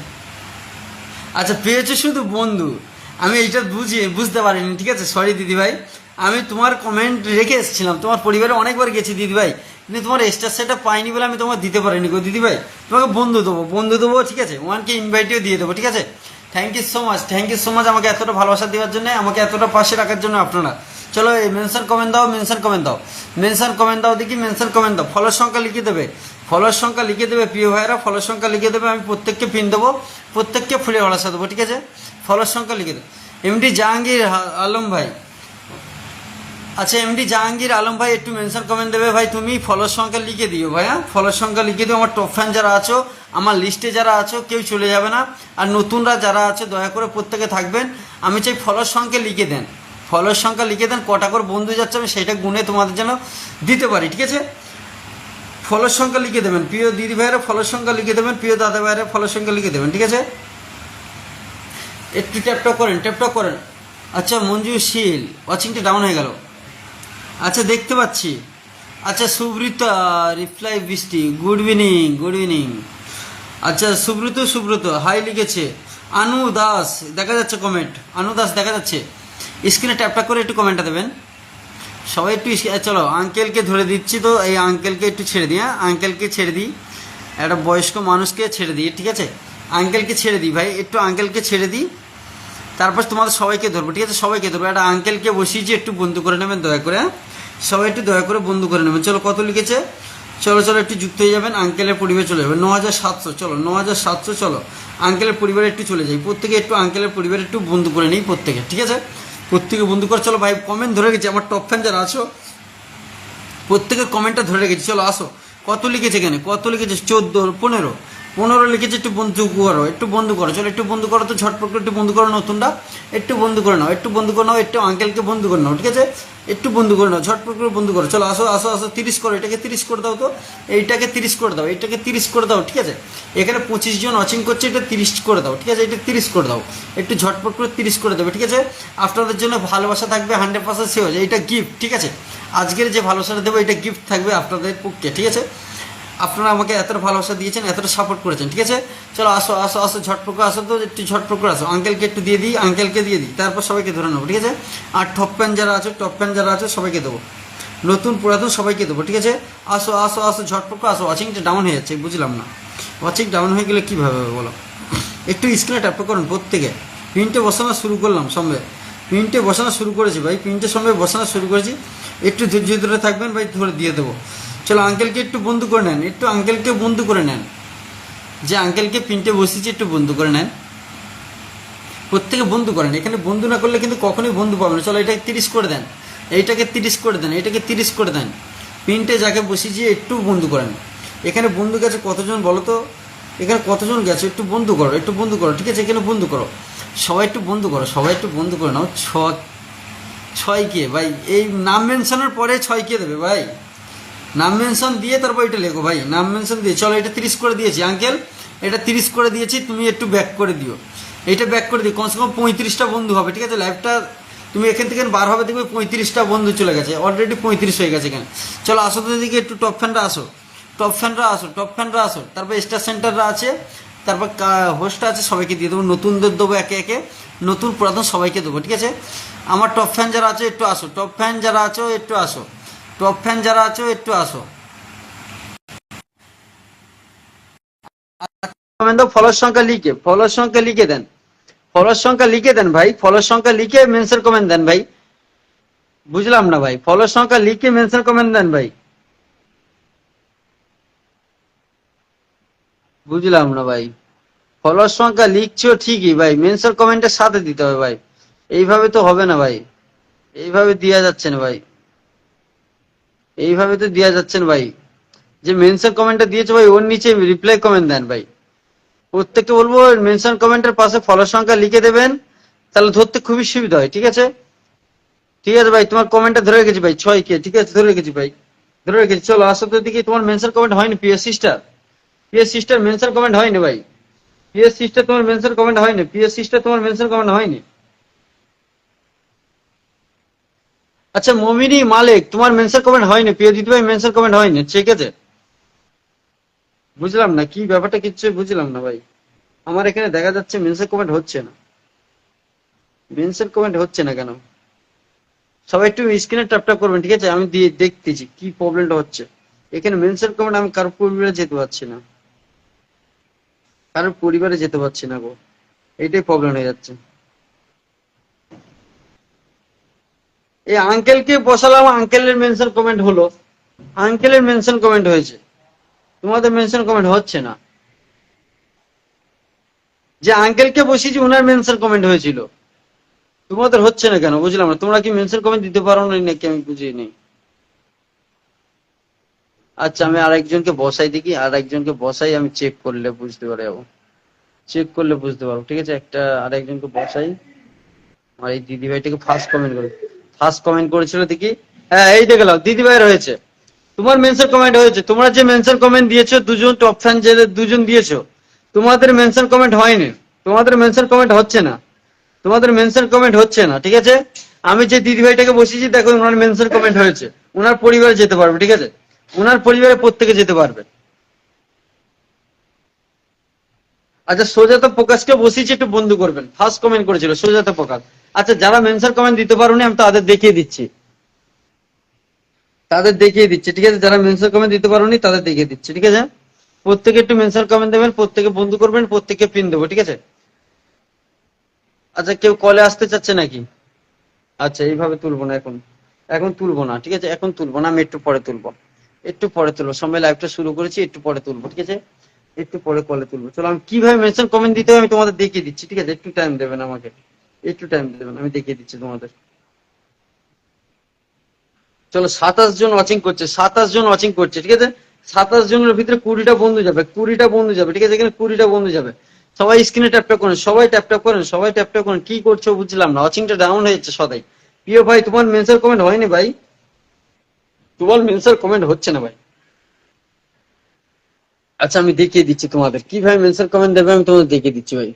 আচ্ছা পেয়েছো শুধু বন্ধু, আমি এইটা বুঝতে পারিনি, ঠিক আছে, সরি দিদিভাই। আমি তোমার কমেন্ট রেখে এসেছিলাম, তোমার পরিবারে অনেকবার গেছি দিদিভাই, কিন্তু তোমার স্টার সেটটা পাইনি বলে আমি তোমাকে দিতে পারিনি গো দিদিভাই। তোমাকে বন্ধু দেবো, ঠিক আছে, 1K ইনভাইটেও দিয়ে দেবো, ঠিক আছে। Thank you so much, thank you so much আমাকে এতটা ভালোবাসা দেওয়ার জন্য, আমাকে এতটা পাশে রাখার জন্য আপনারা। চলো এই মেনশন কমেন্ট দাও, মেনশন কমেন্ট দাও, মেনশন কমেন্ট দাও দেখি, মেনশন কমেন্ট দাও, ফলোর সংখ্যা লিখে দেবে, ফলোর সংখ্যা লিখে দেবে প্রিয় ভাইয়েরা, ফলোর সংখ্যা লিখে দেবে, আমি প্রত্যেককে পিন দেবো, প্রত্যেককে ফুলে ভালোবাসা দেবো, ঠিক আছে, ফলোর সংখ্যা লিখে দেবে। এমডি জাহাঙ্গীর আলম ভাই, আচ্ছা এমডি জাহাঙ্গীর আলম ভাই একটু মেনশন কমেন্ট দেবে ভাই, তুমি ফলোর সংখ্যা লিখে দিও ভাই, হ্যাঁ ফলোর সংখ্যা লিখে দিও। আমার টপ ফ্যান যারা আছো, আমার লিস্টে যারা আছো কেউ চলে যাবে না, আর নতুনরা যারা আছে দয়া করে প্রত্যেকে থাকবেন, আমি চাই ফলোর সংখ্যা লিখে দেন, ফলোর সংখ্যা লিখে দেন, কটা করে বন্ধু যাচ্ছে আমি সেটা গুনে তোমাদের জন্য দিতে পারি, ঠিক আছে। ফলোর সংখ্যা লিখে দেবেন প্রিয় দিদি ভাইয়েরা, ফলোর সংখ্যা লিখে দেবেন প্রিয় দাদা ভাইয়েরা, ফলোর সংখ্যা লিখে দেবেন, ঠিক আছে। একটু ট্যাপটপ করেন, ট্যাপটপ করেন। আচ্ছা মঞ্জুশীল ওয়াচিংটা ডাউন হয়ে গেল, আচ্ছা দেখতে পাচ্ছি। আচ্ছা সুব্রতা রিপ্লাই বৃষ্টি, গুড ইভিনিং, গুড ইভিনিং। আচ্ছা সুব্রত হাই লিখেছে। আনু দাস দেখা যাচ্ছে কমেন্ট, আনু দাস দেখা যাচ্ছে, স্ক্রিনে ট্যাপটা করে একটু কমেন্টটা দেবেন সবাই একটু। চলো আঙ্কেলকে ধরে দিচ্ছি, তো এই আঙ্কেলকে একটু ছেড়ে দিই, হ্যাঁ আঙ্কেলকে ছেড়ে দিই, একটা বয়স্ক মানুষকে ছেড়ে দিই, ঠিক আছে, আঙ্কেলকে ছেড়ে দিই ভাই, একটু আঙ্কেলকে ছেড়ে দিই, তারপর তোমাদের সবাইকে ধরবো, ঠিক আছে? সবাইকে ধরবো। একটা আঙ্কেলকে বসিয়েছি, একটু বন্ধু করে নেবেন দয়া করে, হ্যাঁ? সবাই একটু দয়া করে বন্ধু করে নেবেন। চলো, কত লিখেছে? চলো চলো, একটু যুক্ত হয়ে যাবেন, আঙ্কেলের পরিবারে চলে যাবেন। 9700, চলো 9700, চলো আঙ্কেলের পরিবারে একটু চলে যাই। প্রত্যেকে একটু আঙ্কেলের পরিবারে একটু বন্ধু করে নিই প্রত্যেকে, ঠিক আছে? প্রত্যেকে বন্ধু করে। চলো ভাই, কমেন্ট ধরে গেছি, আমার টপ ফ্যান যারা আছো প্রত্যেকের কমেন্টটা ধরে রেখেছি। চলো আসো। কত লিখেছে এখানে? কত লিখেছে? 14, 15 লিখেছে। একটু বন্ধু করো, একটু বন্ধু করো। চলো একটু বন্ধু করো তো, ঝটপট করে একটু বন্ধু করো। নতুনটা একটু বন্ধু করে নাও, একটু বন্ধু করে নাও, একটু আঙ্কেলকে বন্ধু করে নাও, ঠিক আছে? একটু বন্ধু করে নাও, ঝটপট করে বন্ধু করো। চলো আসো আসো আসো, 30 করো। এটাকে 30 করে দাও তো, এইটাকে 30 করে দাও, এইটাকে 30 করে দাও, ঠিক আছে? এখানে 25 জন ওয়াচিং করছে, এটা 30 করে দাও, ঠিক আছে? এটা 30 করে দাও, একটু ঝটপট করে 30 করে দেবে, ঠিক আছে? আপনাদের জন্য ভালোবাসা থাকবে 100% সেভ হয়ে যায়। এটা গিফট, ঠিক আছে? আজকের যে ভালোবাসাটা দেবো এটা গিফট থাকবে আপনাদের পক্ষে, ঠিক আছে? আপনারা আমাকে এতটা ভালোবাসা দিয়েছেন, এতটা সাপোর্ট করেছেন, ঠিক আছে? চলো আসো আসো আসো, ঝটপট করে আসো তো, একটু ঝটপট করে আসো। আঙ্কেলকে একটু দিয়ে দিই, আঙ্কেলকে দিয়ে দিই, তারপর সবাইকে ধরে নেবো, ঠিক আছে? আর টপ ফ্যান যারা আছে, টপ ফ্যান যারা আছে সবাইকে দেবো, নতুন পুরাতন সবাইকে দেবো, ঠিক আছে? আসো আসো আসো, ঝটপট করে আসো। ওয়াচিংটা ডাউন হয়ে যাচ্ছে, বুঝলাম না। ওয়াচিং ডাউন হয়ে গেলে কীভাবে হবে বলো? একটু স্ক্রিনে ট্যাপ করুন প্রত্যেকে। প্রিন্টে বসানো শুরু করলাম সঙ্গে, প্রিন্টে বসানো শুরু করেছি ভাই, প্রিন্টের সঙ্গে বসানো শুরু করেছি। একটু ধৈর্য ধরে থাকবেন ভাই, ধরে দিয়ে দেবো। চলো আঙ্কেলকে একটু বন্ধু করে নেন, একটু আঙ্কেলকে বন্ধু করে নেন। যে আঙ্কেলকে প্রিন্টে বসেছি একটু বন্ধু করে নেন, প্রত্যেকে বন্ধু করেন। এখানে বন্ধু না করলে কিন্তু কখনোই বন্ধু পাবেন না। চলো এটাকে 30 করে দেন, এইটাকে 30 করে দেন, এটাকে 30 করে দেন। প্রিন্টে যাকে বসিয়েছি একটু বন্ধু করেন। এখানে বন্ধু গেছে কতজন বলো তো? এখানে কতজন গেছে? একটু বন্ধু করো, একটু বন্ধু করো, ঠিক আছে? এখানে বন্ধু করো, সবাই একটু বন্ধু করো, সবাই একটু বন্ধু করে নাও। 6 কে ভাই? এই নাম মেনশনের পরে 6 কে দেবে ভাই? নাম মেনশন দিয়ে তারপর এটা লেখো ভাই, নাম মেনশন দিয়ে। চলো এটা 30 করে দিয়েছি আঙ্কেল, এটা 30 করে দিয়েছি, তুমি একটু ব্যাক করে দিও, এটা ব্যাক করে দিও। কমসে কম 35টা বন্ধু হবে, ঠিক আছে? লাইভটা তুমি এখান থেকে বার হবে, দেখবে 35টা বন্ধু চলে গেছে, অলরেডি 35 হয়ে গেছে এখানে। চলো আসো তো এদিকে, একটু টপ ফ্যানরা আসো, টপ ফ্যানরা আসো, টপ ফ্যানরা আসো। তারপর স্টার সেন্টাররা আছে, তারপর হোস্টটা আছে, সবাইকে দিয়ে দেবো, নতুনদের দেবো একে একে, নতুন পুরাতন সবাইকে দেবো, ঠিক আছে? আমার টপ ফ্যান যারা আছে একটু আসো, টপ ফ্যান যারা আছো একটু আসো, টপ ফ্যান যারা আছো একটু আসো। কমেন্ট দাও, ফলোর সংখ্যা লিখে, ফলোর সংখ্যা লিখে দেন, ফলোর সংখ্যা লিখে দেন ভাই, ফলোর সংখ্যা লিখে মেনশন কমেন্ট দেন ভাই। বুঝলাম না ভাই, ফলোর সংখ্যা লিখে মেনশন কমেন্ট দেন ভাই। বুঝলাম না ভাই, ফলোর সংখ্যা লিখছো ঠিকই ভাই, মেনশন কমেন্টের সাথে দিতে হবে ভাই। এইভাবে তো হবে না ভাই, এইভাবে দেওয়া যাচ্ছে না ভাই, এইভাবে তো দেওয়া যাচ্ছে না ভাই। যে মেনশন কমেন্টটা দিয়েছো ভাই, ওর নিচে রিপ্লাই কমেন্ট দেন ভাই। প্রত্যেককে বলবো মেনশন কমেন্টের পাশে ফলোর সংখ্যা লিখে দেবেন, তাহলে ধরতে খুবই সুবিধা হয়, ঠিক আছে? ঠিক আছে ভাই, তোমার কমেন্টটা ধরে রেখেছি ভাই, 6 কে, ঠিক আছে? ধরে রেখেছি ভাই, ধরে রেখেছি। চলো আসো তো দিকে, তোমার মেনশন কমেন্ট হয়নি PS sister, PS sister mention comment হয়নি ভাই, পিএস সিস্টার তোমার মেনশন কমেন্ট হয়নি, পিএস সিস্টার তোমার মেনশন কমেন্ট হয়নি। আচ্ছা মমিনী মালিক, তোমার মেনশন কমেন্ট হয়নি, প্রিয় দিদি ভাই মেনশন কমেন্ট হয়নি, ঠিক আছে? বুঝলাম না কি ব্যাপারটা, কিচ্ছু বুঝলাম না ভাই। আমার এখানে দেখা যাচ্ছে মেনশন কমেন্ট হচ্ছে না, মেনশন কমেন্ট হচ্ছে না কেন? সবাই একটু স্ক্রিনে ট্যাপ ট্যাপ করবেন, ঠিক আছে? আমি দিয়ে দেখতেছি কি প্রবলেমটা হচ্ছে। এখানে মেনশন কমেন্ট আমি কারোর পরিবারে যেতে পারছি না, কারোর পরিবারে যেতে পারছি না গো, এইটাই প্রবলেম হয়ে যাচ্ছে। এই আঙ্কেলকে বসালাম, আঙ্কেলের মেনশন কমেন্ট হলো, আঙ্কেলের মেনশন কমেন্ট হয়েছে, তোমাদের মেনশন কমেন্ট হচ্ছে না। যে আঙ্কেলকে বসিয়েছি ওনার মেনশন কমেন্ট হয়েছিল, তোমাদের হচ্ছে না কেন বুঝলাম না। তোমরা কি মেনশন কমেন্ট দিতে পারো না নাকি আমি বুঝিয়ে নেই। আচ্ছা আমি আরেকজনকে বসাই দেখি, আরেকজনকে বসাই, আমি চেক করলে বুঝতে পারবো, চেক করলে বুঝতে পারবো, ঠিক আছে? একটা আরেকজনকে বসাই। আর এই দিদি ভাইটাকে ফার্স্ট কমেন্ট করে, ফার্স্ট কমেন্ট করেছিল দেখি, হ্যাঁ এই দেখলাম দিদি ভাইয়ের হয়েছে, তোমার মেনশন কমেন্ট হয়েছে। তোমরা যে মেনশন কমেন্ট দিয়েছো, দুজন টপ ফ্যান যে দুজন দিয়েছো, তোমাদের মেনশন কমেন্ট হয়নি, তোমাদের মেনশন কমেন্ট হচ্ছে না, তোমাদের মেনশন কমেন্ট হচ্ছে না, ঠিক আছে? আমি যে দিদি ভাইটাকে বসিয়েছি দেখো, ওনার মেনশন কমেন্ট হয়েছে, ওনার পরিবারে যেতে পারবে, ঠিক আছে? ওনার পরিবারে প্রত্যেকে যেতে পারবে। আচ্ছা সোজাত প্রকাশকে বসিয়েছি, একটু বন্ধু করবেন, ফার্স্ট কমেন্ট করেছিল সোজাত প্রকাশ। আচ্ছা যারা মেনশন কমেন্ট দিতে পারোনি আমি তাদের দেখিয়ে দিচ্ছি, তাদের দেখিয়ে দিচ্ছি, ঠিক আছে? যারা মেনশন কমেন্ট দিতে পারোনি তাদের দেখিয়ে দিচ্ছি, ঠিক আছে? প্রত্যেকে একটু মেনশন কমেন্ট দেবেন, প্রত্যেকে বন্ধু করবেন, প্রত্যেকে পিন দেবো, ঠিক আছে? আচ্ছা কেউ কলে আসতে চাচ্ছে নাকি? আচ্ছা এইভাবে তুলবো না এখন, এখন তুলবো না, ঠিক আছে, এখন তুলবো না, আমি একটু পরে তুলবো, একটু পরে তুলবো, সময় লাইভটা শুরু করেছি, একটু পরে তুলবো, ঠিক আছে, একটু পরে কলে তুলবো। চলো আমি কিভাবে মেনশন কমেন্ট দিতে হবে আমি তোমাদের দেখিয়ে দিচ্ছি, ঠিক আছে, একটু টাইম দেবেন আমাকে, একটু টাইম দেবেন, আমি দেখিয়ে দিচ্ছি তোমাদের। চলো 27 জন ওয়াচিং করছে, 27 জন ওয়াচিং করছে, ঠিক আছে, 27 জনের ভিতরে 20টা বন্ধু যাবে, 20টা বন্ধু যাবে, ঠিক আছে, এখানে 20টা বন্ধু যাবে। সবাই স্ক্রিনে ট্যাপ ট্যাপ করেন, সবাই ট্যাপ ট্যাপ করেন, সবাই ট্যাপ ট্যাপ করেন, কি করছো বুঝলাম না, ওয়াচিংটা ডাউন হয়ে যাচ্ছে সদাই। প্রিয় ভাই তোমার মেনশন কমেন্ট হয়নি ভাই, তোমার মেনশন কমেন্ট হচ্ছে না ভাই। আচ্ছা আমি দেখিয়ে দিচ্ছি তোমাদের কিভাবে মেনশন কমেন্ট দেবে, আমি তোমাদের দেখিয়ে দিচ্ছি ভাই।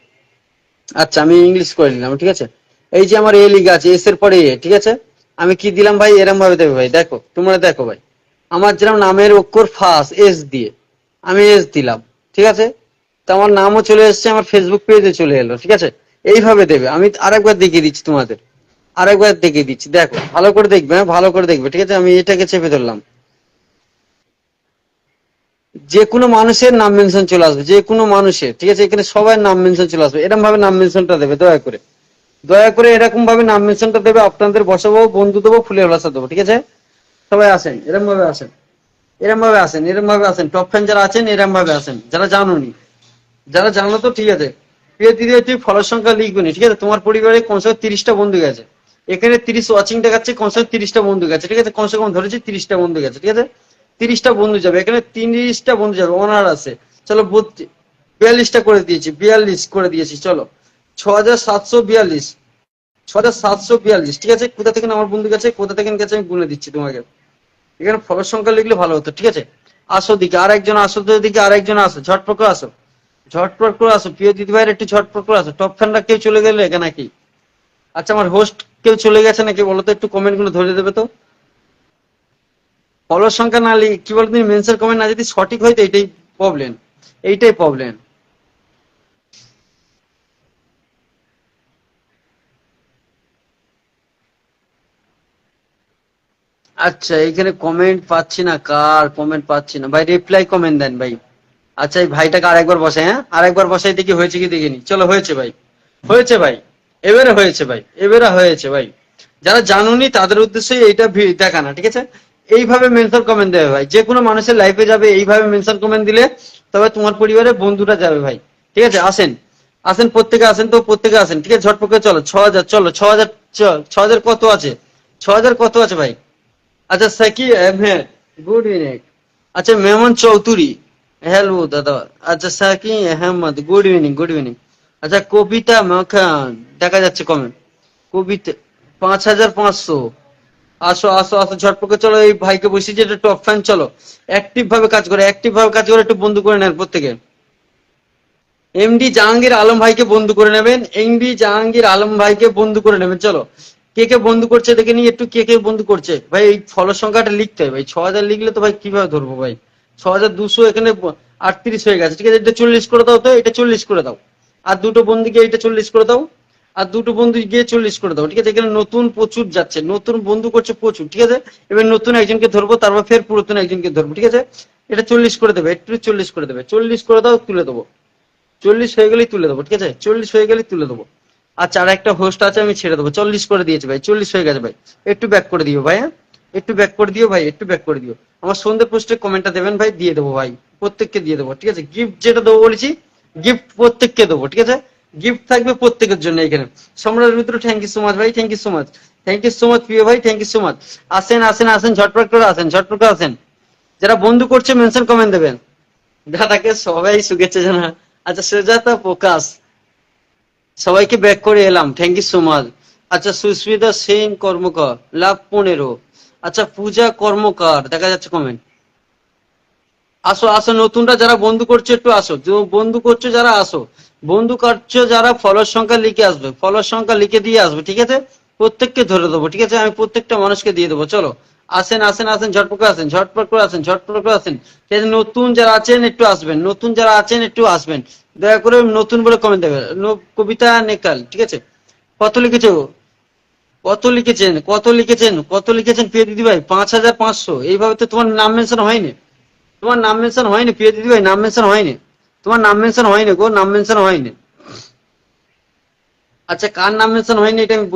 আচ্ছা আমি ইংলিশ করে নিলাম, ঠিক আছে, এই যে আমার এ লিখা আছে, এস এর পরে এ, ঠিক আছে, আমি কি দিলাম ভাই, এরম ভাবে দেবে ভাই, দেখো তোমরা দেখো ভাই, আমার যেরকম নামের অক্ষর ফার্স্ট এস দিয়ে আমি এস দিলাম, ঠিক আছে, তো আমার নামও চলে এসেছে, আমার ফেসবুক পেজে চলে এলো, ঠিক আছে, এইভাবে দেবে। আমি আরেকবার দেখিয়ে দিচ্ছি তোমাদের, আরেকবার দেখিয়ে দিচ্ছি, দেখো ভালো করে দেখবে, হ্যাঁ ভালো করে দেখবে, ঠিক আছে, আমি এটাকে চেপে ধরলাম, যে কোনো মানুষের নাম মেনশন চলে আসবে, যে কোনো মানুষের, ঠিক আছে, এখানে সবার নাম মেনশন চলে আসবে, এরকম ভাবে নাম মেনশনটা দেবে, দয়া করে, দয়া করে এরকম ভাবে নাম মেনশনটা দেবে, আপনাদের বসাবো, বন্ধু দেবো, ফুলের ভাষা দেবো, ঠিক আছে, সবাই আসেন, এরকম ভাবে আসেন, এরকম ভাবে আসেন, এরকম ভাবে আসেন, টপ ফ্যান যারা আছেন এরকম ভাবে আসেন, যারা জানোনি, যারা জানো তো ঠিক আছে, প্রিয় দিদি তুই ফলোর সংখ্যা লিখবি না, ঠিক আছে, তোমার পরিবারে কমসে কম 30টা বন্ধু গেছে, এখানে 30 ওয়াচিং দেখাচ্ছে, কমসে কম 30টা বন্ধু গেছে, ঠিক আছে, কমসে কম ধরেছি 30টা বন্ধু গেছে, ঠিক আছে, 30টা বন্ধু যাবে, এখানে 30টা বন্ধু যাবে, ওনার আছে, চলো 42টা করে দিয়েছি, 42 করে দিয়েছি, চলো 6742, 6742, ঠিক আছে, কোথা থেকে আমার বন্ধু গেছে, কোথা থেকে গেছে আমি গুনে দিচ্ছি তোমাকে, এখানে ফলোর সংখ্যা লিখলে ভালো হতো, ঠিক আছে, আসো দিকে আরেকজন, আসো তো দিকে আরেকজন, আসো ঝটপট করে আসো, ঝটপট করে আসো, প্রিয় দিদি ভাইয়ের একটু ঝটপট করে আসো, টপ ফ্যানরা কেউ চলে গেলে এখানে নাকি? আচ্ছা আমার হোস্ট কেউ চলে গেছে নাকি বলো তো, একটু কমেন্ট গুলো ধরে দেবে তো। ফলোর সংখ্যা না কি বলতো, তুমি মেনশন কমেন্ট না যদি সঠিক হয় তো এইটাই প্রবলেম, এইটাই প্রবলেম। আচ্ছা এইখানে কমেন্ট পাচ্ছি না, কার কমেন্ট পাচ্ছি না ভাই, রিপ্লাই কমেন্ট দেন ভাই। আচ্ছা এই ভাইটাকে আরেকবার বসাই, হ্যাঁ আরেকবার বসাই দেখি হয়েছে কি দেখিনি, চলো হয়েছে ভাই, হয়েছে ভাই, এবারে হয়েছে ভাই, এবারে হয়েছে ভাই, যারা জানুনি তাদের উদ্দেশ্যে এইটা দেখানো, ঠিক আছে, এইভাবে মেনশন কমেন্ট দেবে ভাই, যে কোনো মানুষের লাইফে যাবে এইভাবে মেনশন কমেন্ট দিলে, তবে তোমার পরিবারে বন্ধুরা যাবে ভাই, ঠিক আছে, আসেন, আসেন প্রত্যেকে আসেন, তো প্রত্যেকে আসেন, ঠিক আছে, ঝটপট করে চলো 6000, চলো 6000, 6000 কত আছে, 6000 কত আছে ভাই। আচ্ছা সাকি, হ্যাঁ গুড ইভিনিং, আচ্ছা মেমন চৌধুরী, হ্যালো দাদা, আচ্ছা Saki Ahmed, good evening, good evening, আচ্ছা কবিতা মাখান, দেখা যাচ্ছে কমেন্ট, কবিতা 5500, আসো আসো আসো ঝটপট করে চলো, এই ভাইকে বসিয়ে যে টপ ফ্যান, চলো অ্যাক্টিভ ভাবে কাজ করে, অ্যাক্টিভ ভাবে কাজ করে, একটু বন্ধু করে নেন প্রত্যেকে, এমডি জাহাঙ্গীর আলম ভাইকে বন্ধু করে নেবেন, এমডি জাহাঙ্গীর আলম ভাইকে বন্ধু করে নেবেন, চলো কে কে বন্ধু করছে দেখে নিই একটু, কে কে বন্ধু করছে ভাই, এই ফলোর সংখ্যাটা লিখতে হবে ভাই, 6000 লিখলে তো ভাই কিভাবে ধরবো ভাই, 6200 এখানে 38 হয়ে গেছে, ঠিক আছে, এটা 40 করে দাও, তো এটা 40 করে দাও, আর দুটো বন্ধু গিয়ে এটা 40 করে দাও, আর দুটো বন্ধু গিয়ে 40 করে দাও, ঠিক আছে, এখানে নতুন প্রচুর যাচ্ছে, নতুন বন্ধু করছে প্রচুর, ঠিক আছে, এবার নতুন একজনকে ধরবো, তারপর ফের পুরাতন একজনকে ধরবো, ঠিক আছে, এটা 40 করে দেবে, একটু 40 করে দেবে, 40 করে দাও, তুলে দেবো, 40 হয়ে গেলেই তুলে দেবো, ঠিক আছে, 40 হয়ে গেলেই তুলে দেবো। আচ্ছা আর একটা হোস্ট আছে আমি ছেড়ে দেবো, 40 করে দিয়েছে ভাই, 40 হয়ে গেছে ভাই, একটু ব্যাক করে দিও ভাই, হ্যাঁ একটু ব্যাক করে দিও ভাই, একটু ব্যাক করে দিও, আমার সন্ধ্যে পোস্টে কমেন্টটা দেবেন ভাই, দিয়ে দেবো ভাই, প্রত্যেককে দিয়ে দেবো, ঠিক আছে, গিফট যেটা দেবো বলেছি, গিফট প্রত্যেককে দেবো, ঠিক আছে, গিফট থাকবে প্রত্যেকের জন্য এখানে। Samrat Rudra thank you so much ভাই, thank you so much, thank you so much প্রিয় ভাই, থ্যাংক ইউ সো মাচ, আসেন আসেন আসেন ঝটপট করে আসেন, ঝটপট করে আসেন, যারা বন্ধু করছে মেনশন কমেন্ট দেবেন, দাদাকে সবাই শুভেচ্ছা জানা। আচ্ছা সুজাতা প্রকাশ, সবাইকে ব্যাক করে এলাম, থ্যাংক ইউ সো মাচ। আচ্ছা সুস্মিতা সেন কর্মকার, লাভ 15, আচ্ছা পূজা কর্মকার, দেখা যাচ্ছে কমেন্ট, আসো আসো নতুনরা যারা বন্ধু করছো একটু আসো, বন্ধু করছো যারা আসো, বন্ধু করছো যারা ফলোর সংখ্যা লিখে আসবে, ফলোর সংখ্যা লিখে দিয়ে আসবে, ঠিক আছে, প্রত্যেককে ধরে দেবো, ঠিক আছে, আমি প্রত্যেকটা মানুষকে দিয়ে দেবো, চলো আসেন আসেন আসেন ঝটপট করে আসেন, ঝটপট করে আসেন, ঝটপট করে আসেন, ঠিক আছে, নতুন যারা আছেন একটু আসবেন, নতুন যারা আছেন একটু আসবেন, দয়া করে নতুন বলে কমেন্ট দেবেন, কবিতা নেকাল, ঠিক আছে, কত লিখেছো, কত লিখেছেন, কত লিখেছেন, কত লিখেছেন প্রিয় দিদি ভাই, 5500, এইভাবে তো তোমার নাম মেনশন হয়নি, তোমার নাম মেনশন হয়নি প্রিয় দিদি ভাই, নাম মেনশন হয়নি, তোমার নাম মেনশন হয়নি গো, নাম মেনশন হয়নি। আচ্ছা কার নাম মেনশন হয়নি এটা আমি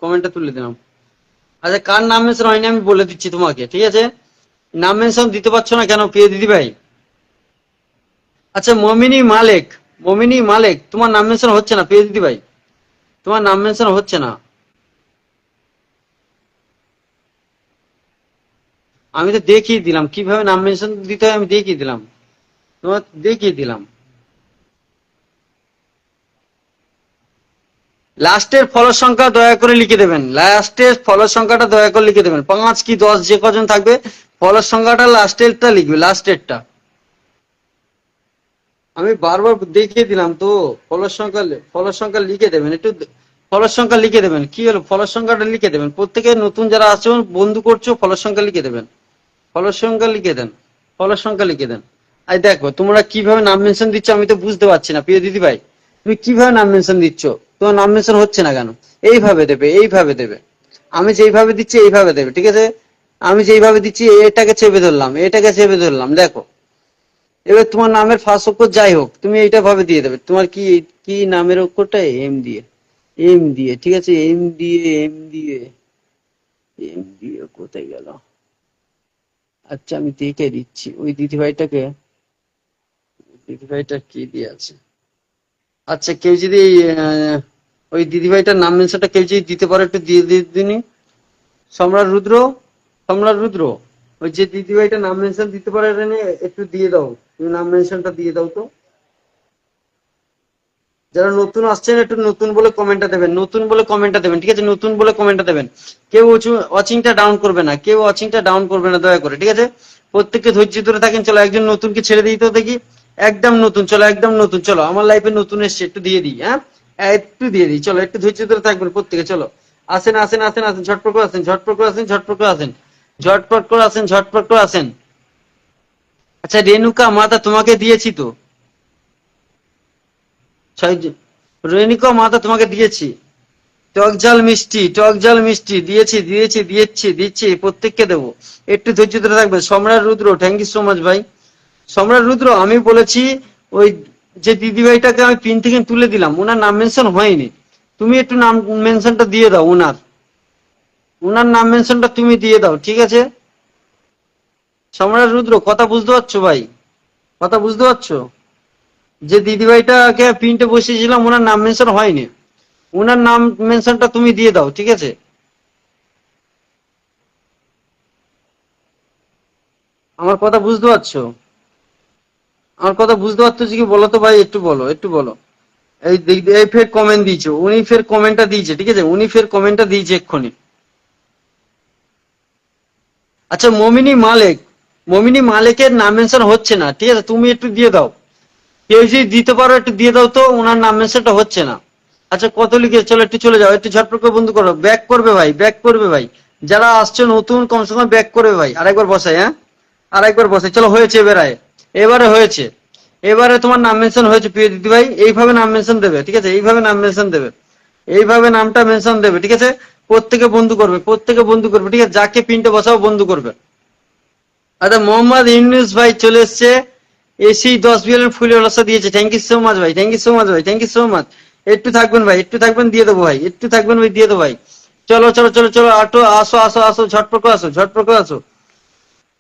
কমেন্টটা তুলে দিলাম। আচ্ছা কার নাম মেনশন হয়নি আমি বলে দিচ্ছি তোমাকে, ঠিক আছে? নাম মেনশন দিতে পারছো না কেন প্রিয় দিদি ভাই? আচ্ছা মমিনী মালেক, মমিনী মালেক তোমার নাম মেনশন হচ্ছে না প্রিয় দিদি ভাই, তোমার নাম মেনশন হচ্ছে না। আমি তো দেখিয়ে দিলাম কিভাবে নাম মেনশন দিতে হয়, আমি দেখিয়ে দিলাম, তোমার দেখিয়ে দিলাম। লাস্টের ফলস সংখ্যা দয়া করে লিখে দেবেন, লাস্টের ফলস সংখ্যাটা দয়া করে লিখে দেবেন, 5 কি 10 যে কজন থাকবে ফলস সংখ্যাটা লাস্টেরটা লিখবে, লাস্টেরটা। আমি বারবার দেখিয়ে দিলাম তো, ফলস সংখ্যা লিখে দেবেন একটু, ফলস সংখ্যা লিখে দেবেন, কি হলো ফলস সংখ্যাটা লিখে দেবেন, প্রত্যেকে নতুন যারা আসছে বন্ধু করছো ফলস সংখ্যা লিখে দেবেন, ফলস সংখ্যা লিখে দেন, ফলস সংখ্যা লিখে দেন। আর দেখো তোমরা কিভাবে নাম মেনশন দিচ্ছ আমি তো বুঝতে পারছি না প্রিয় দিদি ভাই, তুমি কিভাবে নাম মেনশন দিচ্ছ, তোমার নাম মেনশন হচ্ছে না কেন? এইভাবে দেবে, এইভাবে দেবে, আমি যেইভাবে দিচ্ছি এইভাবে দেবে, ঠিক আছে? আমি যেইভাবে দিচ্ছি এটাকে চেপে ধরলাম, এটাকে চেপে ধরলাম, দেখো এবার তোমার নামের ফার্স্ট অক্ষর যাই হোক তুমি এইটা ভাবে দিয়ে দেবে, তোমার কি কি নামের অক্ষরটা এম দিয়ে, এম দিয়ে, ঠিক আছে, এম দিয়ে, এম দিয়ে, এম দিয়ে কোথায় গেল? আচ্ছা আমি দেখে দিচ্ছি ওই দিদিভাইটাকে, দিদিভাইটা কি দিয়ে আছে। আচ্ছা কেউ যদি ওই দিদিভাইটার নাম মেনশনটা কেউ যদি দিতে পারে একটু দিয়ে দিয়ে দিনি। সম্রাট রুদ্র, সম্রাট রুদ্র, ওই যে দিদিভাইটা নাম মেনশন দিতে পারে এটা নিয়ে একটু দিয়ে দাও, তুমি নাম মেনশনটা দিয়ে দাও তো। যারা নতুন আসছেন একটু নতুন বলে কমেন্টটা দেবেন, নতুন বলে কমেন্টটা দেবেন, ঠিক আছে, নতুন বলে কমেন্টটা দেবেন। কেউ ওয়াচিংটা ডাউন করবে না, কেউ ওয়াচিংটা ডাউন করবে না দয়া করে, ঠিক আছে? প্রত্যেককে ধৈর্য ধরে থাকেন। চলো একজন নতুনকে ছেড়ে দিই তো দেখি, একদম নতুন, চলো একদম নতুন, চলো আমার লাইফে নতুন এসছে একটু দিয়ে দিই, হ্যাঁ একটু দিয়ে দিই, চলো একটু ধৈর্য ধরে থাকবেন প্রত্যেকে, চলো আসেন আসেন আসেন আসেন, ঝটপট করে আসেন, ঝটপট করে আসেন, ঝটপট করে আসেন, ঝটপট করে আসেন, ঝটপট করে আসেন। আচ্ছা রেণুকা মাতা তোমাকে দিয়েছি তো, রেণুকা মাতা তোমাকে দিয়েছি, টক ঝাল মিষ্টি, টক ঝাল মিষ্টি দিয়েছি দিয়েছি দিয়েছি দিচ্ছি, প্রত্যেককে দেবো, একটু ধৈর্য ধরে থাকবে। সম্রাট Rudra, thank you so much ভাই। সম্রাট রুদ্র আমি বলেছি ওই যে দিদি ভাইটাকে আমি পিন থেকে তুলে দিলাম, ওনার নাম মেনশন হয়নি, তুমি একটু নাম মেনশনটা দিয়ে দাও, ওনার ওনার নাম মেনশনটা তুমি দিয়ে দাও, ঠিক আছে? সম্রাট রুদ্র কথা বুঝতে পারছো ভাই, কথা বুঝতে পারছো? যে দিদি ভাইটাকে পিনটে বসিয়েছিলাম ওনার নাম মেনশন হয়নি, ওনার নাম মেনশনটা তুমি দিয়ে দাও, ঠিক আছে? আমার কথা বুঝতে পারছো? আমার কথা বুঝতে পারছো কি বলো তো ভাই, একটু বলো, একটু বলো। এই ফের কমেন্ট দিয়েছে, উনি ফের কমেন্টটা দিয়েছে, ঠিক আছে, উনি ফের কমেন্টটা দিয়েছে এক্ষুনি। আচ্ছা মমিনী মালেক, মমিনী মালেকের নাম মেনশন হচ্ছে না, ঠিক আছে, তুমি একটু দিয়ে দাও, কেউ যদি দিতে পারো একটু দিয়ে দাও তো, ওনার নাম মেনশনটা হচ্ছে না। আচ্ছা কত লিখে, চলো একটু চলে যাও, একটু ঝটপট করে বন্ধু করো, ব্যাক করবে ভাই, ব্যাক করবে ভাই, যারা আসছে নতুন কমসে কম ব্যাক করবে ভাই, আরেকবার বসাই, হ্যাঁ আরেকবার বসাই, চলো হয়েছে এবারে, এবারে হয়েছে, এবারে তোমার নাম মেনশন হয়েছে প্রিয় দিদি ভাই, এইভাবে নাম মেনশন দেবে, ঠিক আছে, এইভাবে নাম মেনশন দেবে, এইভাবে নামটা মেনশন দেবে, ঠিক আছে? প্রত্যেকে বন্ধু করবে, প্রত্যেকে বন্ধু করবে, ঠিক আছে, যাকে পিনটে বসাও বন্ধু করবে। আচ্ছা মোহাম্মদ ইউনুস ভাই চলে এসছে, এসি 10 বিলিয়ন ফুল রাস্তা দিয়েছে, থ্যাংক ইউ সো মাচ ভাই, থ্যাংক ইউ সো মাচ ভাই, থ্যাংক ইউ সো মাচ। একটু থাকবেন ভাই, একটু থাকবেন, দিয়ে দেবো ভাই, একটু থাকবেন ভাই, দিয়ে দেবো ভাই। চলো চলো চলো চলো, আটো আসো আসো আসো, ঝটপট করে আসো, ঝটপট করে আসো।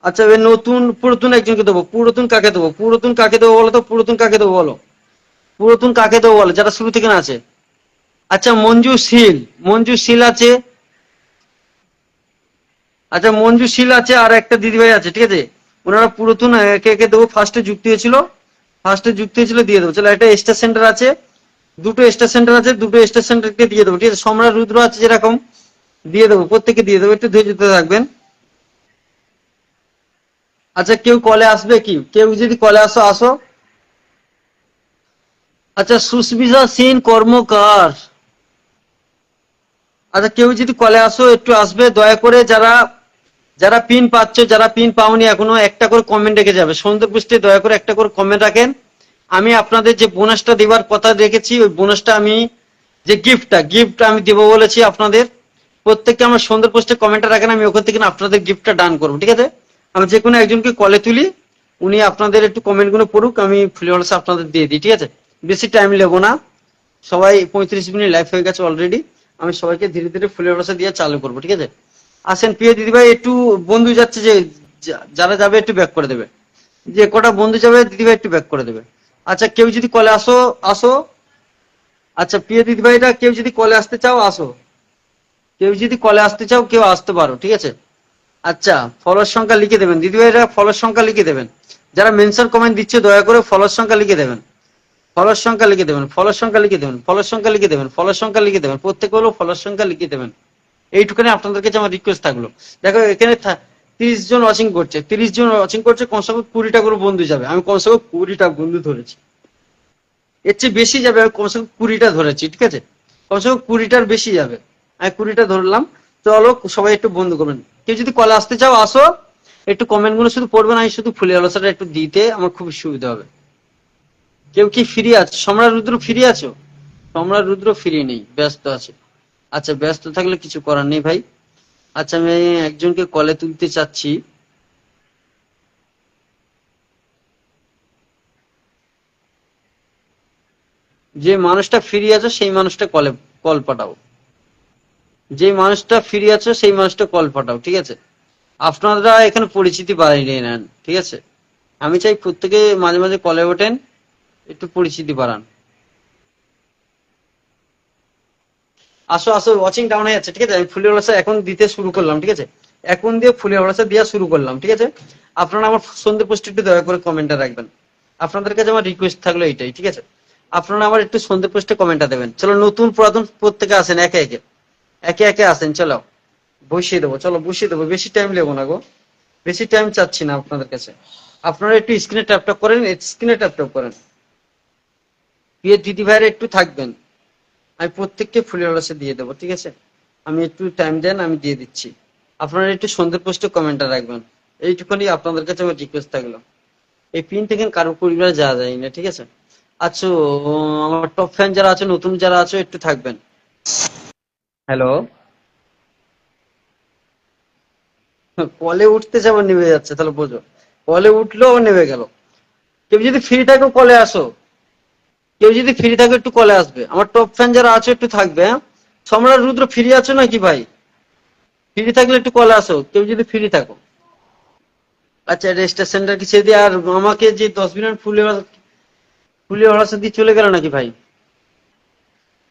আচ্ছা এবার নতুন পুরাতন একজনকে দেবো, পুরাতন কাকে দেবো, পুরাতন কাকে দেবো বলো তো, পুরাতন কাকে দেবো বলো, পুরাতন কাকে দেবো বলো, যারা শুরু থেকে না আছে। আচ্ছা মঞ্জু শীল, মঞ্জু শীল আছে, আচ্ছা মঞ্জু শীল আছে, আর একটা দিদিভাই আছে, ঠিক আছে, ওনারা পুরাতন, একে একে দেবো, ফার্স্টে যুক্ত হয়েছিল, ফার্স্টে যুক্ত হয়েছিল দিয়ে দেবো, চলো একটা স্টার সেন্টার আছে, দুটো স্টার সেন্টার আছে, দুটো স্টার সেন্টারকে দিয়ে দেবো, ঠিক আছে, সম্রাট রুদ্র আছে যেরকম, দিয়ে দেবো, প্রত্যেককে দিয়ে দেবো, একটু ধৈর্য ধরে থাকবেন। আচ্ছা কেউ কলে আসবে কি, কেউ যদি কলে আসো আসো। আচ্ছা সুস্মিতা সেন কর্মকার, আচ্ছা কেউ যদি কলে আসো একটু আসবে দয়া করে, যারা যারা পিন পাচ্ছ, যারা পিন পাওনি এখনো একটা করে কমেন্ট রেখে যাবে, সন্ধ্যে পুষ্টে দয়া করে একটা করে কমেন্ট রাখেন। আমি আপনাদের যে বোনাসটা দেওয়ার কথা রেখেছি ওই বোনাসটা আমি, যে গিফট আমি দেবো বলেছি আপনাদের, প্রত্যেককে আমার সন্ধ্যে পোস্টে কমেন্টটা রাখেন, আমি ওখান থেকে আপনাদের গিফটটা ডান করবো, ঠিক আছে? আমি যে কোনো একজনকে কলে তুলি, উনি আপনাদের একটু কমেন্ট গুলো পড়ুক, আমি ফ্রি আপনাদের দিয়ে দিই, ঠিক আছে? বেশি টাইম নেবো না, সবাই 35 মিনিট লাইভ হয়ে গেছে অলরেডি। আমি সবাইকে ধীরে ধীরে ফুলের ভালোবাসা দিয়ে চালু করবো, ঠিক আছে? আসেন প্রিয় দিদিভাই, একটু বন্ধু যাচ্ছে যে যারা যাবে একটু ব্যাক করে দেবে, যে কটা বন্ধু যাবে দিদিভাই একটু ব্যাক করে দেবে। আচ্ছা কেউ যদি কলে আসো আসো। আচ্ছা প্রিয় দিদিভাইরা, কেউ যদি কলে আসতে চাও আসো, কেউ যদি কলে আসতে চাও কেউ আসতে পারো, ঠিক আছে? আচ্ছা ফলোয়ার সংখ্যা লিখে দেবেন দিদিভাইরা, ফলোয়ার সংখ্যা লিখে দেবেন। যারা মেনশন কমেন্ট দিচ্ছে দয়া করে ফলোয়ার সংখ্যা লিখে দেবেন, ফলোয়ার সংখ্যা লিখে দেবেন, ফলোয়ার সংখ্যা লিখে দেবেন, ফলোয়ার সংখ্যা লিখে দেবেন, ফলোয়ার সংখ্যা লিখে দেবেন, প্রত্যেক হলো ফলোয়ার সংখ্যা লিখে দেবেন। এইটুখানি আপনাদের কাছে আমার রিকোয়েস্ট থাকলো। দেখো এখানে 30 জন ওয়াচিং করছে, 30 জন ওয়াচিং করছে, কমসে কম 20টা করে বন্ধু যাবে, আমি কমসে কম 20টা বন্ধু ধরেছি, এর চেয়ে বেশি যাবে, আমি কমসে কম 20টা ধরেছি, ঠিক আছে? কমসে কম 20টার বেশি যাবে, আমি 20টা ধরলাম। চলো সবাই একটু বন্ধু করবেন, কেউ যদি কলে আসতে চাও আসো, একটু কমেন্ট গুলো শুধু পড়বেন, আমি শুধু ফুলের আলোচনাটা একটু দিতে আমার খুব সুবিধা হবে। কেউ কি ফ্রি আছে? সম্রাট রুদ্র ফ্রি আছো? সম্রাট রুদ্র ফ্রি নেই, ব্যস্ত আছে। আচ্ছা ব্যস্ত থাকলে কিছু করার নেই ভাই। আচ্ছা আমি একজনকে কলে তুলতে চাচ্ছি। যে মানুষটা ফ্রি আছে সেই মানুষটা কলে কল পাঠাও, যে মানুষটা ফ্রি আছে সেই মানুষটা কল পাঠাও, ঠিক আছে? আপনারা এখানে পরিচিতি বাড়িয়ে নিয়ে নেন, ঠিক আছে? আমি চাই প্রত্যেকে মাঝে মাঝে কলে ওঠেন, একটু পরিচিতি বাড়ান। আসো আসো, ওয়াচিং ডাউন হয়ে যাচ্ছে, ঠিক আছে? আমি ফুলের ভালোবাসা এখন দিতে শুরু করলাম, ঠিক আছে? এখন দিয়ে ফুলের ভালোবাসা দেওয়া শুরু করলাম, ঠিক আছে? আপনারা আমার সন্ধে পোস্ট একটু দয়া করে কমেন্টটা রাখবেন। আপনাদের কাছে আমার রিকোয়েস্ট থাকলো এইটাই, ঠিক আছে? আপনারা আমার একটু সন্ধে পোস্টে কমেন্টটা দেবেন। চলো নতুন পুরাতন প্রত্যেকে আসেন, একে একে একে একে আসেন, চলো বসিয়ে দেবো, চলো বসিয়ে দেবো, বেশি টাইম নেবো না গো, বেশি টাইম চাচ্ছি না আপনাদের কাছে। আপনারা একটু স্ক্রিনে ট্যাপ ট্যাপ করেন, স্ক্রিনে ট্যাপ ট্যাপ করেন, প্রিয় দিদি ভাইরা একটু থাকবেন। আমি প্রত্যেককে ফুলের ভালোবাসা দিয়ে দেবো, ঠিক আছে? আমি একটু টাইম দেন, আমি দিয়ে দিচ্ছি। আপনারা একটু সন্ধ্যের পোস্টে কমেন্টটা রাখবেন, এইটুকুনি আপনাদের কাছে আমার রিকোয়েস্ট থাকলো। এই পিন থেকে কারোর পরিবারে যাওয়া যায় না, ঠিক আছে? আচ্ছা আমার টপ ফ্যান যারা আছে, নতুন যারা আছে একটু থাকবেন। হ্যালো, কলে উঠতে যাবার নেমে যাচ্ছে, তাহলে বোঝো, কলে উঠলো আবার নেমে গেল। কেউ যদি ফ্রি থাকো কলে আসো, কেউ যদি ফ্রি থাকে একটু কলে আসবে, আমার টপ ফ্যান যারা আছে একটু থাকবে, হ্যাঁ? সম্রাট রুদ্র ফ্রি আছো নাকি ভাই? ফ্রি থাকলে একটু কলে আসো, কেউ যদি ফ্রি থাকো। আচ্ছা রেজিস্ট্রেশনটা কি ছেড়ে দিয়ে আর আমাকে যে 10 মিনিট ফুলে ফুলে ভাষা দিয়ে চলে গেল নাকি ভাই?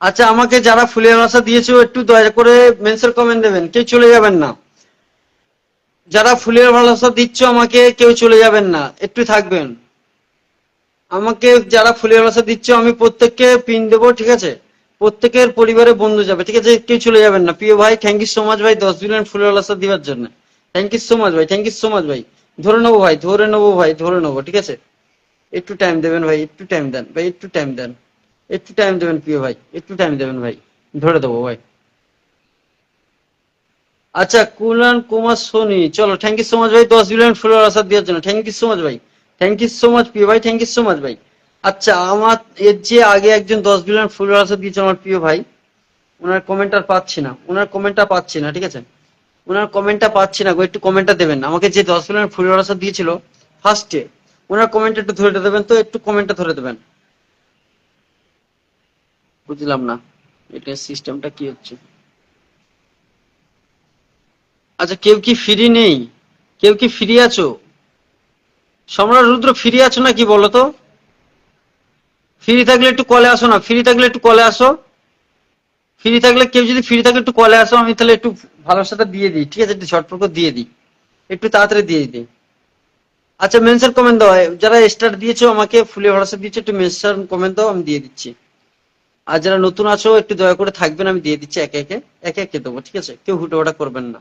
আচ্ছা আমাকে যারা ফুলে ভাষা দিয়েছো একটু দয়া করে মেনশন কমেন্ট দেবেন, কেউ চলে যাবেন না। যারা ফুলের ভালোবাসা দিচ্ছ আমাকে কেউ চলে যাবেন না, একটু থাকবেন। আমাকে যারা ফুলের ভালোবাসা দিচ্ছ আমি প্রত্যেককে পিন দেবো, ঠিক আছে? প্রত্যেকের পরিবারে বন্ধু যাবে, ঠিক আছে? কেউ চলে যাবেন না। প্রিয় ভাই থ্যাংক ইউ সো মাচ ভাই, 10 মিলিয়ন ফুলের ভালোবাসা দেওয়ার জন্য। থ্যাংক ইউ সো মাচ ভাই, থ্যাংক ইউ সো মাচ ভাই। ধরে নেবো ভাই, ধরে নেবো ভাই, ধরে নেবো, ঠিক আছে? একটু টাইম দেবেন ভাই, একটু টাইম দেন ভাই, একটু টাইম দেন, একটু টাইম দেবেন প্রিয় ভাই, একটু টাইম দেবেন ভাই, ধরে দেবো ভাই। আচ্ছা কুলান কুমার সোনি, চলো থ্যাংক ইউ সো মাচ ভাই, 10 বিলিয়ন ফুলের আশা দেওয়ার জন্য থ্যাংক ইউ সো মাচ ভাই, থ্যাংক ইউ সো মাচ প্রিয় ভাই, থ্যাংক ইউ সো মাচ ভাই। আচ্ছা আমার এর যে আগে একজন 10 বিলিয়ন ফুলের আশা দিয়েছে আমার প্রিয় ভাই, ওনার কমেন্ট আর পাচ্ছি না, ওনার কমেন্টটা পাচ্ছি না, ঠিক আছে? ওনার কমেন্টটা পাচ্ছি না গো, একটু কমেন্টটা দেবেন আমাকে, যে 10 বিলিয়ন ফুলের আশা দিয়েছিল ফার্স্টে, ওনার কমেন্ট একটু ধরে দেবেন তো, একটু কমেন্টটা ধরে দেবেন। বুঝলাম না এটা সিস্টেমটা কি হচ্ছে। আচ্ছা কেউ কি ফ্রি নেই? কেউ কি ফ্রি আছো? সম্রাট রুদ্র ফ্রি আছো নাকি বলো তো? ফ্রি থাকলে একটু কলে আসো না, ফ্রি থাকলে একটু কলে আসো। ফ্রি থাকলে কেউ যদি ফ্রি থাকে একটু কলে আসো, আমি তাহলে একটু ভালোবাসাটা দিয়ে দিই, ঠিক আছে? একটু ঝটপট করে দিয়ে দিই, একটু তাড়াতাড়ি দিয়ে দিই। আচ্ছা মেনশন কমেন্ট দাও, যারা স্টার দিয়েছো আমাকে ফুলে ভরসা দিয়েছো একটু মেনশন কমেন্ট দাও, আমি দিয়ে দিচ্ছি। আর যারা নতুন আছো একটু দয়া করে থাকবেন, আমি দিয়ে দিচ্ছি একে একে, একে একে দেবো, ঠিক আছে? কেউ হুটোপাটা করবেন না,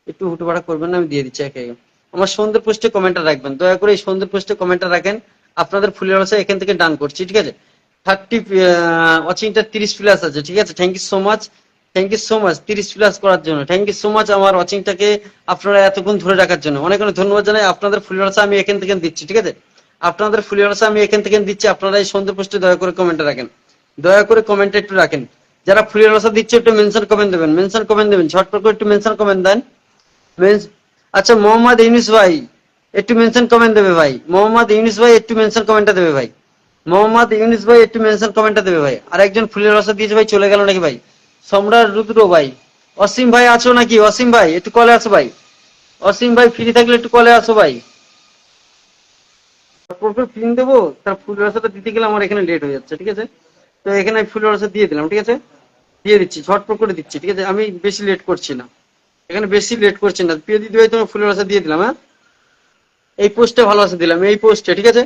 একটু হুটোপাটা করবেন না, আমি দিয়ে দিচ্ছি একে একে। আমার সন্ধ্যের পোস্টে কমেন্টটা রাখবেন, দয়া করে এই সন্ধ্যের পোস্টে কমেন্টটা রাখেন। আপনাদের ফুলের ভাষা এখান থেকে ডান করছি, ঠিক আছে? 30 ওয়াচিংটা 30 প্লাস আছে, ঠিক আছে? Thank you so much, thank you so much 30 plus করার জন্য, থ্যাংক ইউ সো মাচ আমার ওয়াচিংটাকে আপনারা এতক্ষণ ধরে রাখার জন্য অনেক অনেক ধন্যবাদ জানাই। আপনাদের ফুলের ভাষা আমি এখান থেকে দিচ্ছি, ঠিক আছে? আপনাদের ফুলের ভাষা আমি এখান থেকে দিচ্ছি, আপনারা এই সন্ধ্যের পোস্টে দয়া করে কমেন্টটা রাখেন, দয়া করে কমেন্টে একটু রাখেন। যারা ফুলের ভাষা দিচ্ছে একটু মেনশন কমেন্ট দেবেন, মেনশন কমেন্ট দেবেন, ঝটপট করে একটু মেনশন কমেন্ট দেন। আচ্ছা মোহাম্মদ ইউনুস ভাই একটু মেনশন কমেন্ট দেবে ভাই, মোহাম্মদ ইউনুস ভাই একটু মেনশন কমেন্টটা দেবে ভাই। মোহাম্মদ ইউনিস ভাই একটু মেনশন কমেন্টটা দেবে ভাই। আর একজন ফুলের রসা দিয়েছে ভাই, চলে গেল নাকি ভাই? সম্রাট রুদ্র ভাই। অসীম ভাই আছো নাকি? অসীম ভাই একটু কলে আসো ভাই। অসীম ভাই ফ্রি থাকলে একটু কলে আসো ভাই। তারপর পিন দেবো, তার ফুলের রসাটা দিতে গেলে আমার এখানে লেট হয়ে যাচ্ছে, ঠিক আছে? তো এখানে আমি ফুলের রসা দিয়ে দিলাম, ঠিক আছে? দিয়ে দিচ্ছি, ঝটপট করে দিচ্ছি, ঠিক আছে? আমি বেশি লেট করছি না, এখানে বেশি লেট করছি না। প্রিয় দিদি ভাই তোমার ফুলের রসা দিয়ে দিলাম, হ্যাঁ? এই পোস্টে ভালোবাসা দিলাম, এই পোস্টে, ঠিক আছে?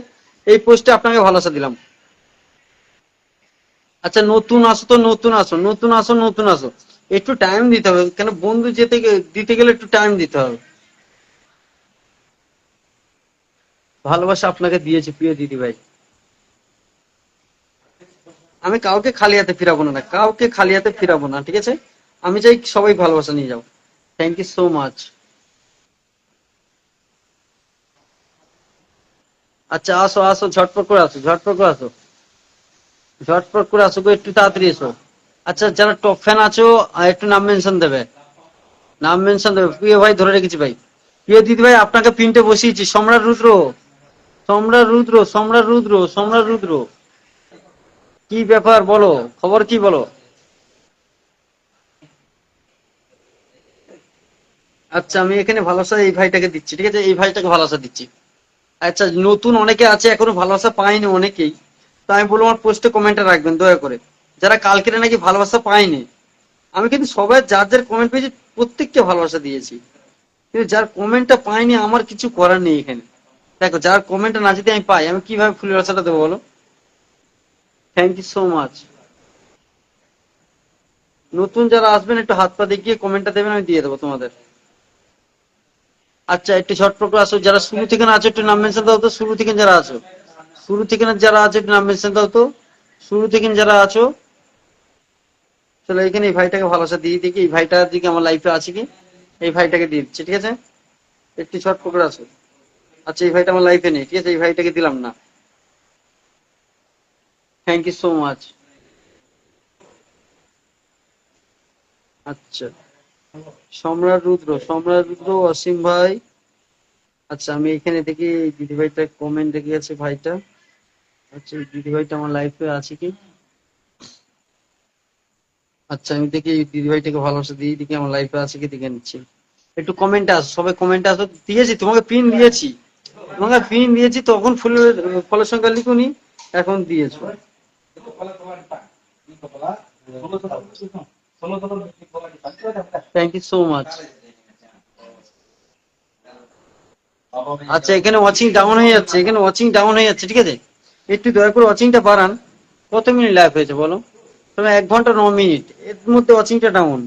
এই পোস্টে আপনাকে ভালোবাসা দিলাম। আচ্ছা নতুন আসো তো, নতুন আসো, নতুন আসো, নতুন আসো। একটু টাইম দিতে হবে, কেন বন্ধু দিতে গেলে একটু টাইম দিতে হবে। ভালোবাসা আপনাকে দিয়েছি প্রিয় দিদি ভাই। আমি কাউকে খালি হাতে ফিরাবো না, কাউকে খালি হাতে ফিরাবো না, ঠিক আছে? আমি চাই সবাই ভালোবাসা নিয়ে যাও। Thank you so much. আচ্ছা আসো আসো, ঝটপট করে আসো, ঝটপট করে আসো, ঝটপট করে আসো গো, একটু তাড়াতাড়ি এসো। আচ্ছা যারা টপ ফ্যান আছো একটু নাম মেনশন দেবে, নাম মেনশন দেবে। প্রিয় ভাই ধরে রেখেছি ভাই। প্রিয় দিদি ভাই আপনাকে পিনটে বসিয়েছি, সম্রাট রুদ্র, সম্রাট রুদ্র, সম্রাট রুদ্র, সম্রাট রুদ্র। কি ব্যাপার বলো, খবর কি বলো? আচ্ছা আমি এখানে ভালোবাসা এই ভাইটাকে দিচ্ছি, ঠিক আছে? এই ভাইটাকে ভালোবাসা দিচ্ছি। আচ্ছা নতুন অনেকে আছে এখনো ভালোবাসা পায়নি অনেকেই, তো আমি বলবো আমার পোস্টে কমেন্টে রাখবেন দয়া করে, যারা কালকে নাকি ভালোবাসা পায়নি। আমি কিন্তু সবাই যার যার কমেন্ট পেয়েছি প্রত্যেককে ভালোবাসা দিয়েছি, কিন্তু যার কমেন্টটা পাইনি আমার কিছু করার নেই এখানে। দেখো যার কমেন্টটা না যদি আমি পাই, আমি কিভাবে ফুলের রসাটা দেবো বলো? Thank you so much. নতুন যারা আসবেন একটু হাত পা দেখিয়ে কমেন্টটা দেবেন, আমি দিয়ে দেবো তোমাদের। আচ্ছা একটু ঝটপট করে আসো, যারা শুরু থেকে না আছো একটু নাম মেনশন দাও তো, শুরু থেকে যারা আছো, শুরু থেকে না যারা আছো একটু নাম মেনশন দাও তো, শুরু থেকে যারা আছো। চলো এখানে এই ভাইটাকে ভালোবাসা দিয়ে দেখি, এই ভাইটা দিকে আমার লাইফে আছে কি, এই ভাইটাকে দিয়ে দিচ্ছি, ঠিক আছে? একটু ঝটপট করে আসো। আচ্ছা এই ভাইটা আমার লাইফে নেই, ঠিক আছে? এই ভাইটাকে দিলাম না। Thank you so much. আচ্ছা সম্রাট রুদ্র, সম্রাট রুদ্র, অসীম ভাই। আচ্ছা আমি এখানে দেখি এই দিদি ভাইটা কমেন্ট রেখে গেছে ভাইটা। আচ্ছা এই দিদি ভাইটা আমার লাইফে আছে কি? আচ্ছা আমি দেখি এই দিদি ভাইটাকে ভালোবাসা দিয়ে দেখি আমার লাইফে আছে কি, দেখে নিচ্ছি। একটু কমেন্টে আসো, সবাই কমেন্টে আসো। দিয়েছি তোমাকে পিন দিয়েছি, তোমাকে পিন দিয়েছি, তখন ফুলের ফলের সংখ্যা লিখুনি, এখন দিয়েছো। Thank you so much. আচ্ছা এখানে ওয়াচিং ডাউন হয়ে যাচ্ছে, এখানে ওয়াচিং ডাউন হয়ে যাচ্ছে, ঠিক আছে? একটু দয়া করে ওয়াচিংটা বাড়ান। কত মিনিট লাইভ হয়েছে বলো? তবে 1 ঘন্টা 9 মিনিট, এর মধ্যে ওয়াচিংটা ডাউন।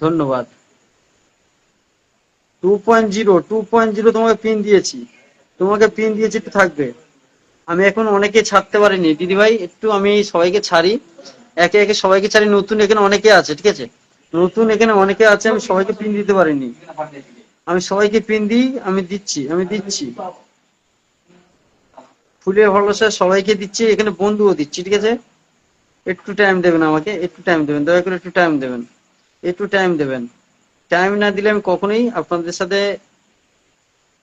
ধন্যবাদ। 2.0, 2.0 তোমাকে পিন দিয়েছি, তোমাকে পিন দিয়েছি, একটু থাকবে। আমি এখন অনেকে ছাড়তে পারিনি দিদি ভাই, একটু আমি সবাইকে ছাড়ি, একে একে সবাইকে ছাড়ি। নতুন এখানে অনেকে আছে, ঠিক আছে? নতুন এখানে অনেকে আছে, আমি সবাইকে পিন দিতে পারিনি। আমি সবাইকে পিন দিই, আমি দিচ্ছি, আমি দিচ্ছি। ফুলের ভালোবাসা সবাইকে দিচ্ছি, এখানে বন্ধুও দিচ্ছি, ঠিক আছে? একটু টাইম দেবেন আমাকে, একটু টাইম দেবেন, দয়া করে একটু টাইম দেবেন, একটু টাইম দেবেন। টাইম না দিলে আমি কখনোই আপনাদের সাথে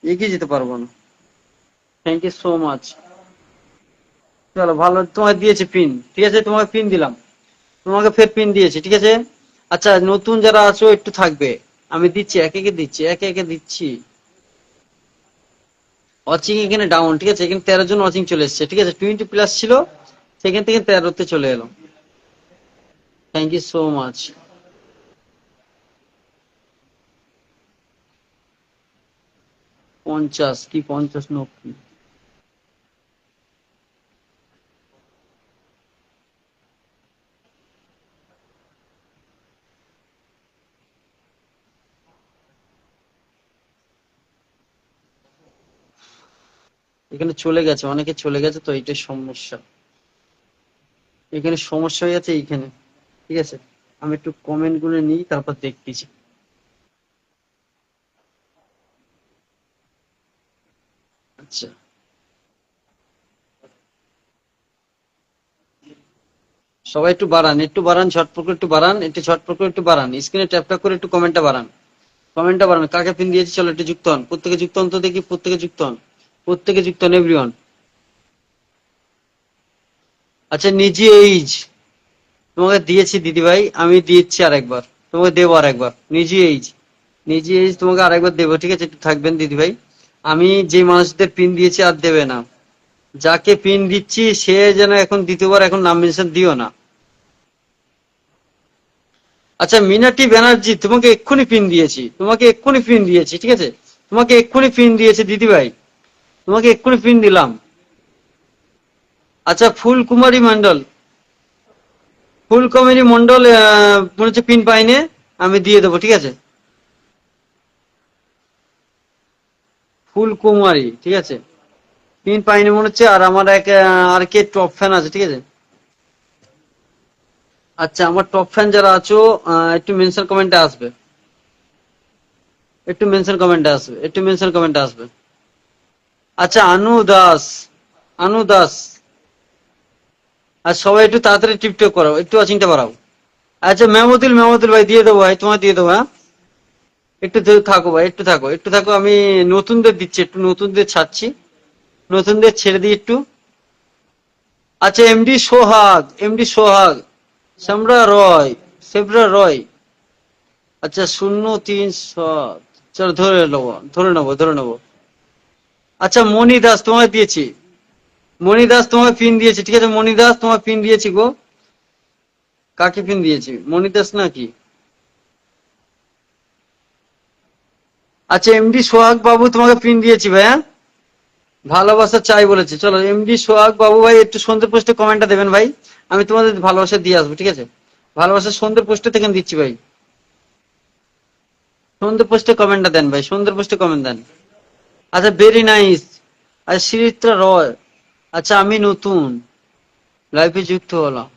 এগিয়ে যেতে পারবো না। Thank you so much. চলো ভালো, তোমাকে দিয়েছি পিন, ঠিক আছে? তোমাকে পিন দিলাম, তোমাকে ফের পিন দিয়েছি, ঠিক আছে? আচ্ছা নতুন যারা আছো একটু থাকবে, আমি দিচ্ছি, একে একে দিচ্ছি, একে একে দিচ্ছি। ওয়াচিং এখানে ডাউন, ঠিক আছে? এখানে 13 জন ওয়াচিং চলে এসেছে, ঠিক আছে? 20+ ছিল, সেখান থেকে 13-তে চলে এলো। Thank you so much. 50 কি 50 90? এখানে চলে গেছে, অনেকে চলে গেছে, তো এইটাই সমস্যা, এখানে সমস্যা হয়ে যাচ্ছে এইখানে, ঠিক আছে? আমি একটু কমেন্ট গুলো নিই, তারপর দেখতেছি। আচ্ছা সবাই একটু বাড়ান, একটু বাড়ান, ঝটপট করে একটু বাড়ান, একটু ঝটপট করে একটু বাড়ান, স্ক্রিনে ট্যাপ ট্যাপ করে একটু কমেন্টটা বাড়ান, কমেন্টটা বাড়ান। কাকে পিন দিয়েছি চলো একটু যুক্ত হন, প্রত্যেকে যুক্ত হন তো দেখি, প্রত্যেকে যুক্ত হন। প্রত্যেকে যুক্ত হন এভরিওয়ান। আচ্ছা নিজে এইজ তোমাকে দিয়েছি দিদি ভাই, আমি দিচ্ছি আরেকবার, তোমাকে দেবো আরেকবার নিজে এইজ। নিজে এইজ তোমাকে আরেকবার দেবো, ঠিক আছে? একটু থাকবেন দিদি ভাই। আমি যে মানুষদের পিন দিয়েছি আর দেবে না, যাকে পিন দিচ্ছি সে যেন এখন দ্বিতীয়বার এখন নাম মেনশন দিও না। আচ্ছা মিনাটি ব্যানার্জি, তোমাকে এক্ষুনি পিন দিয়েছি, তোমাকে এক্ষুনি পিন দিয়েছি, ঠিক আছে? তোমাকে এক্ষুনি পিন দিয়েছে দিদি ভাই, তোমাকে এক্ষুনি পিন দিলাম। আচ্ছা ফুলকুমারী মন্ডল, ফুলকুমারী মন্ডল মনে হচ্ছে পিন পাইনি, আমি দিয়ে দেবো, ঠিক আছে? ফুলকুমারী, ঠিক আছে, পিন পাইনি মনে হচ্ছে। আর আমার এক আর কে টপ ফ্যান আছে, ঠিক আছে? আচ্ছা আমার টপ ফ্যান যারা আছো একটু মেনশন কমেন্টে আসবে, একটু মেনশন কমেন্টে আসবে, একটু মেনশন কমেন্টে আসবে। আচ্ছা আনু দাস, আনু দাস, আর সবাই একটু তাড়াতাড়ি টিপটপ করো, একটু ওয়াচিংটা বাড়াও। আচ্ছা মেহমুদুল, মেহমুদুল ভাই দিয়ে দেবো ভাই, তোমায় দিয়ে দেবো, হ্যাঁ? একটু থাকো ভাই, একটু থাকো, একটু থাকো, আমি নতুনদের দিচ্ছি, একটু নতুনদের ছাড়ছি, নতুনদের ছেড়ে দিই একটু। আচ্ছা এমডি সোহাগ, এমডি সোহাগ, সামরা রয়, সেবরা রয়। আচ্ছা 037, চলো ধরে নেবো, ধরে নেবো, ধরে নেবো। আচ্ছা মণি দাস তোমায় দিয়েছি, মণি দাস তোমায় পিন দিয়েছি, ঠিক আছে? মণি দাস তোমায় পিন দিয়েছি গো। কাকে পিন দিয়েছি, মণি দাস নাকি? আচ্ছা এমডি সোহাগ বাবু তোমাকে পিন দিয়েছি ভাই, হ্যাঁ? ভালোবাসা চাই বলেছে, চলো এমডি সোহাগ বাবু ভাই একটু সন্ধ্যে পোস্টে কমেন্টটা দেবেন ভাই, আমি তোমাদের ভালোবাসা দিয়ে আসবো, ঠিক আছে? ভালোবাসা সন্ধ্যে পোস্টে থেকে দিচ্ছি ভাই, সন্ধ্যে পোস্টে কমেন্টটা দেন ভাই, সন্ধ্যে পোস্টে কমেন্ট দেন। আচ্ছা ভেরি নাইস। আচ্ছা শ্রীত্রা রয়, আচ্ছা আমি নতুন লাইফে যুক্ত হলাম।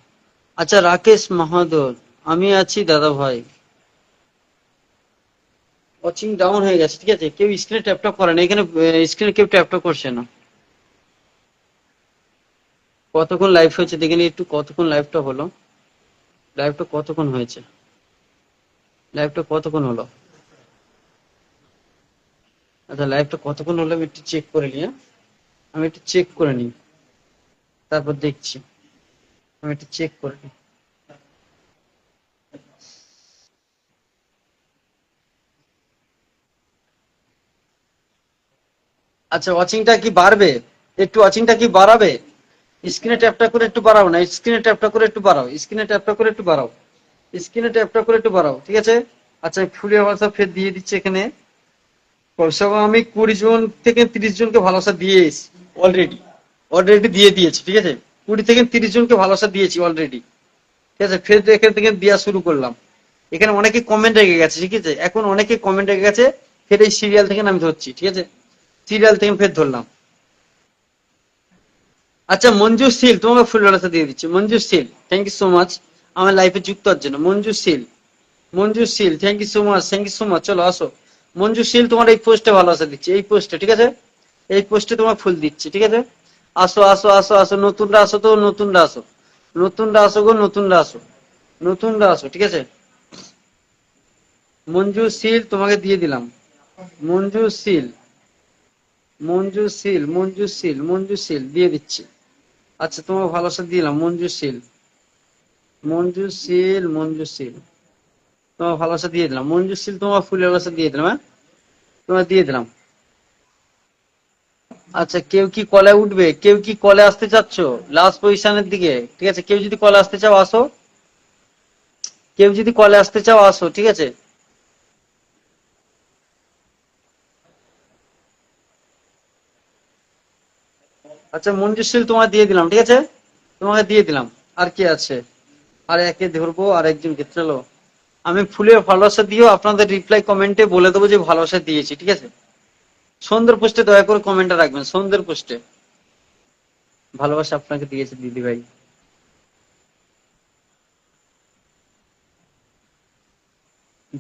আচ্ছা রাকেশ মাহাদর, আমি আছি দাদা ভাই। ওয়াচিং ডাউন হয়ে গেছে, ঠিক আছে? কেউ স্ক্রিনে ট্যাপ ট্যাপ করে না এখানে, স্ক্রিনে কেউ ট্যাপ ট্যাপ করছে না। কতক্ষণ লাইভ হয়েছে দেখে নি একটু, কতক্ষণ লাইভটা হলো, লাইভটা কতক্ষণ হয়েছে, লাইভটা কতক্ষণ হলো? আচ্ছা লাইভটা কতক্ষণ হলো আমি একটু চেক করে নিই, হ্যাঁ? আমি একটু চেক করে নিই, তারপর দেখছি, আমি একটু চেক করে নিই। আচ্ছা ওয়াচিংটা কি বাড়বে, একটু ওয়াচিংটা কি বাড়াবে? স্ক্রিনে ট্যাপটা করে একটু বাড়াও না, স্ক্রিনে ট্যাপটা করে একটু বাড়াও, স্ক্রিনে ট্যাপটা করে একটু বাড়াও, স্ক্রিনে ট্যাপটা করে একটু বাড়াও, ঠিক আছে? আচ্ছা ফুলিয়া ভাষা ফের দিয়ে দিচ্ছে এখানে। কমসে কম আমি 20 জন থেকে 30 জনকে ভালোবাসা দিয়েছি অলরেডি, অলরেডি দিয়ে দিয়েছি, ঠিক আছে? 20 থেকে 30 জনকে ভালোবাসা দিয়েছি অলরেডি, ঠিক আছে? ফের এখান থেকে দেওয়া শুরু করলাম। এখানে অনেকে কমেন্ট রেখে গেছে, ঠিক আছে? এখন অনেকে কমেন্ট রেখে গেছে, ফের এই সিরিয়াল থেকে আমি ধরছি, ঠিক আছে? সিরিয়াল থেকে ফের ধরলাম। আচ্ছা মঞ্জু শীল তোমাকে ফুল ভালোবাসা দিয়ে দিচ্ছি, Manju Sheel thank you so much আমার লাইফে যুক্ত হওয়ার জন্য। Manju Sheel, Manju Sheel thank you so much, thank you so much, চলো আসো। মঞ্জু শীল তোমার এই পোস্টে ভালোবাসা দিচ্ছি, এই পোস্টে, ঠিক আছে? এই পোস্টে তোমার ফুল দিচ্ছি, ঠিক আছে? আসো আসো আসো আসো, নতুনরা আসো তো, নতুনরা আসো, নতুনরা আসো গো, নতুনরা আসো, নতুনরা আসো, ঠিক আছে? মঞ্জু শীল তোমাকে দিয়ে দিলাম, মঞ্জু শীল, মঞ্জু শীল, মঞ্জু শীল, মঞ্জু শীল দিয়ে দিচ্ছি। আচ্ছা তোমার ভালোবাসা দিলাম মঞ্জু শীল, মঞ্জু শীল, মঞ্জু শীল, তোমার ভালোবাসা দিয়ে দিলাম মঞ্জু শীল, তোমার ফুলের ভালোবাসা দিয়ে দিলাম, হ্যাঁ? তোমার দিয়ে দিলাম। আচ্ছা কেউ কি কলে উঠবে, কেউ কি কলে আসতে চাচ্ছ লাস্ট পজিশনের দিকে, ঠিক আছে? কেউ যদি কলে আসতে চাও আসো, কেউ যদি কলে আসতে চাও আসো, ঠিক আছে? আচ্ছা মঞ্জুশীল তোমার দিয়ে দিলাম, ঠিক আছে? তোমাকে দিয়ে দিলাম। আর কি আছে, আর একে ধরবো, আর একজনকে, চলো। আমি ফুলের ভালোবাসা দিও, আপনাদের রিপ্লাই কমেন্টে বলে দেবো যে ভালোবাসা দিয়েছি, ঠিক আছে? সন্ধ্যের পোস্টে দয়া করে কমেন্টটা রাখবেন, সন্ধ্যের পোস্টে ভালোবাসা আপনাকে দিয়েছে দিদি ভাই।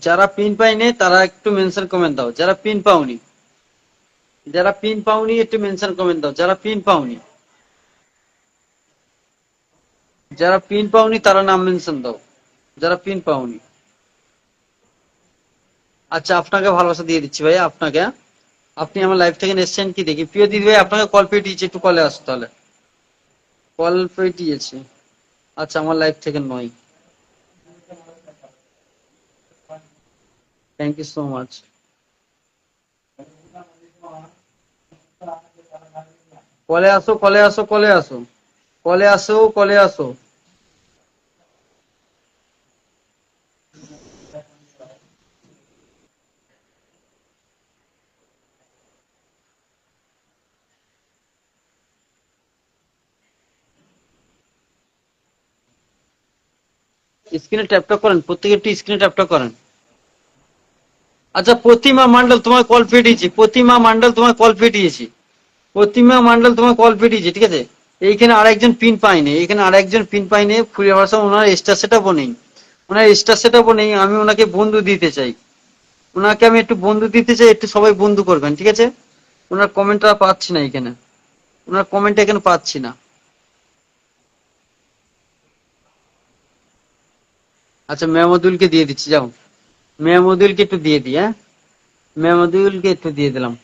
যারা পিন পাইনি তারা একটু মেনশন কমেন্ট দাও, যারা পিন পাওনি, যারা পিন পাওনি একটু মেনশন কমেন্ট দাও, যারা পিন পাওনি, যারা পিন পাওনি তারা নাম মেনশন দাও, যারা পিন পাওনি। আচ্ছা আপনাকে ভালোবাসা দিয়ে দিচ্ছি ভাই, আপনাকে, হ্যাঁ? আপনি আমার লাইভ থেকে এসছেন কি দেখি। প্রিয় দিদি ভাই আপনাকে কল পেটিয়েছে, একটু কলে আসো তাহলে। কল পেটিয়েছে। আচ্ছা আমার লাইভ থেকে নয়। Thank you so much. কলে আসো, কলে আসো, কলে আসো, কলে আসো, কলে আসো। স্ক্রিনে ট্যাপটা করেন, প্রত্যেকে একটু স্ক্রিনে ট্যাপটা করেন। আচ্ছা প্রতিমা মন্ডল তোমার কল পেটিয়েছি, প্রতিমা মন্ডল তোমার কল পেটিয়েছি, প্রতিমা মন্ডল তোমার কল পেটিয়েছি, ঠিক আছে। এইখানে আরেকজন পিন পাইনি, এইখানে আরেকজন পিন পাইনি, ফুলের ভাষা ওনার স্টার সেটআপও নেই, ওনার স্টার সেটআপও নেই। আমি ওনাকে বন্ধু দিতে চাই, ওনাকে আমি একটু বন্ধু দিতে চাই, একটু সবাই বন্ধু করবেন, ঠিক আছে। ওনার কমেন্টটা পাচ্ছি না এখানে, ওনার কমেন্ট এখানে পাচ্ছি না। আচ্ছা মেহমুদুলকে দিয়ে দিচ্ছি, যাও মেহমুদুলকে একটু দিয়ে দিই, হ্যাঁ মেহমুদুলকে একটু দিয়ে দিলাম।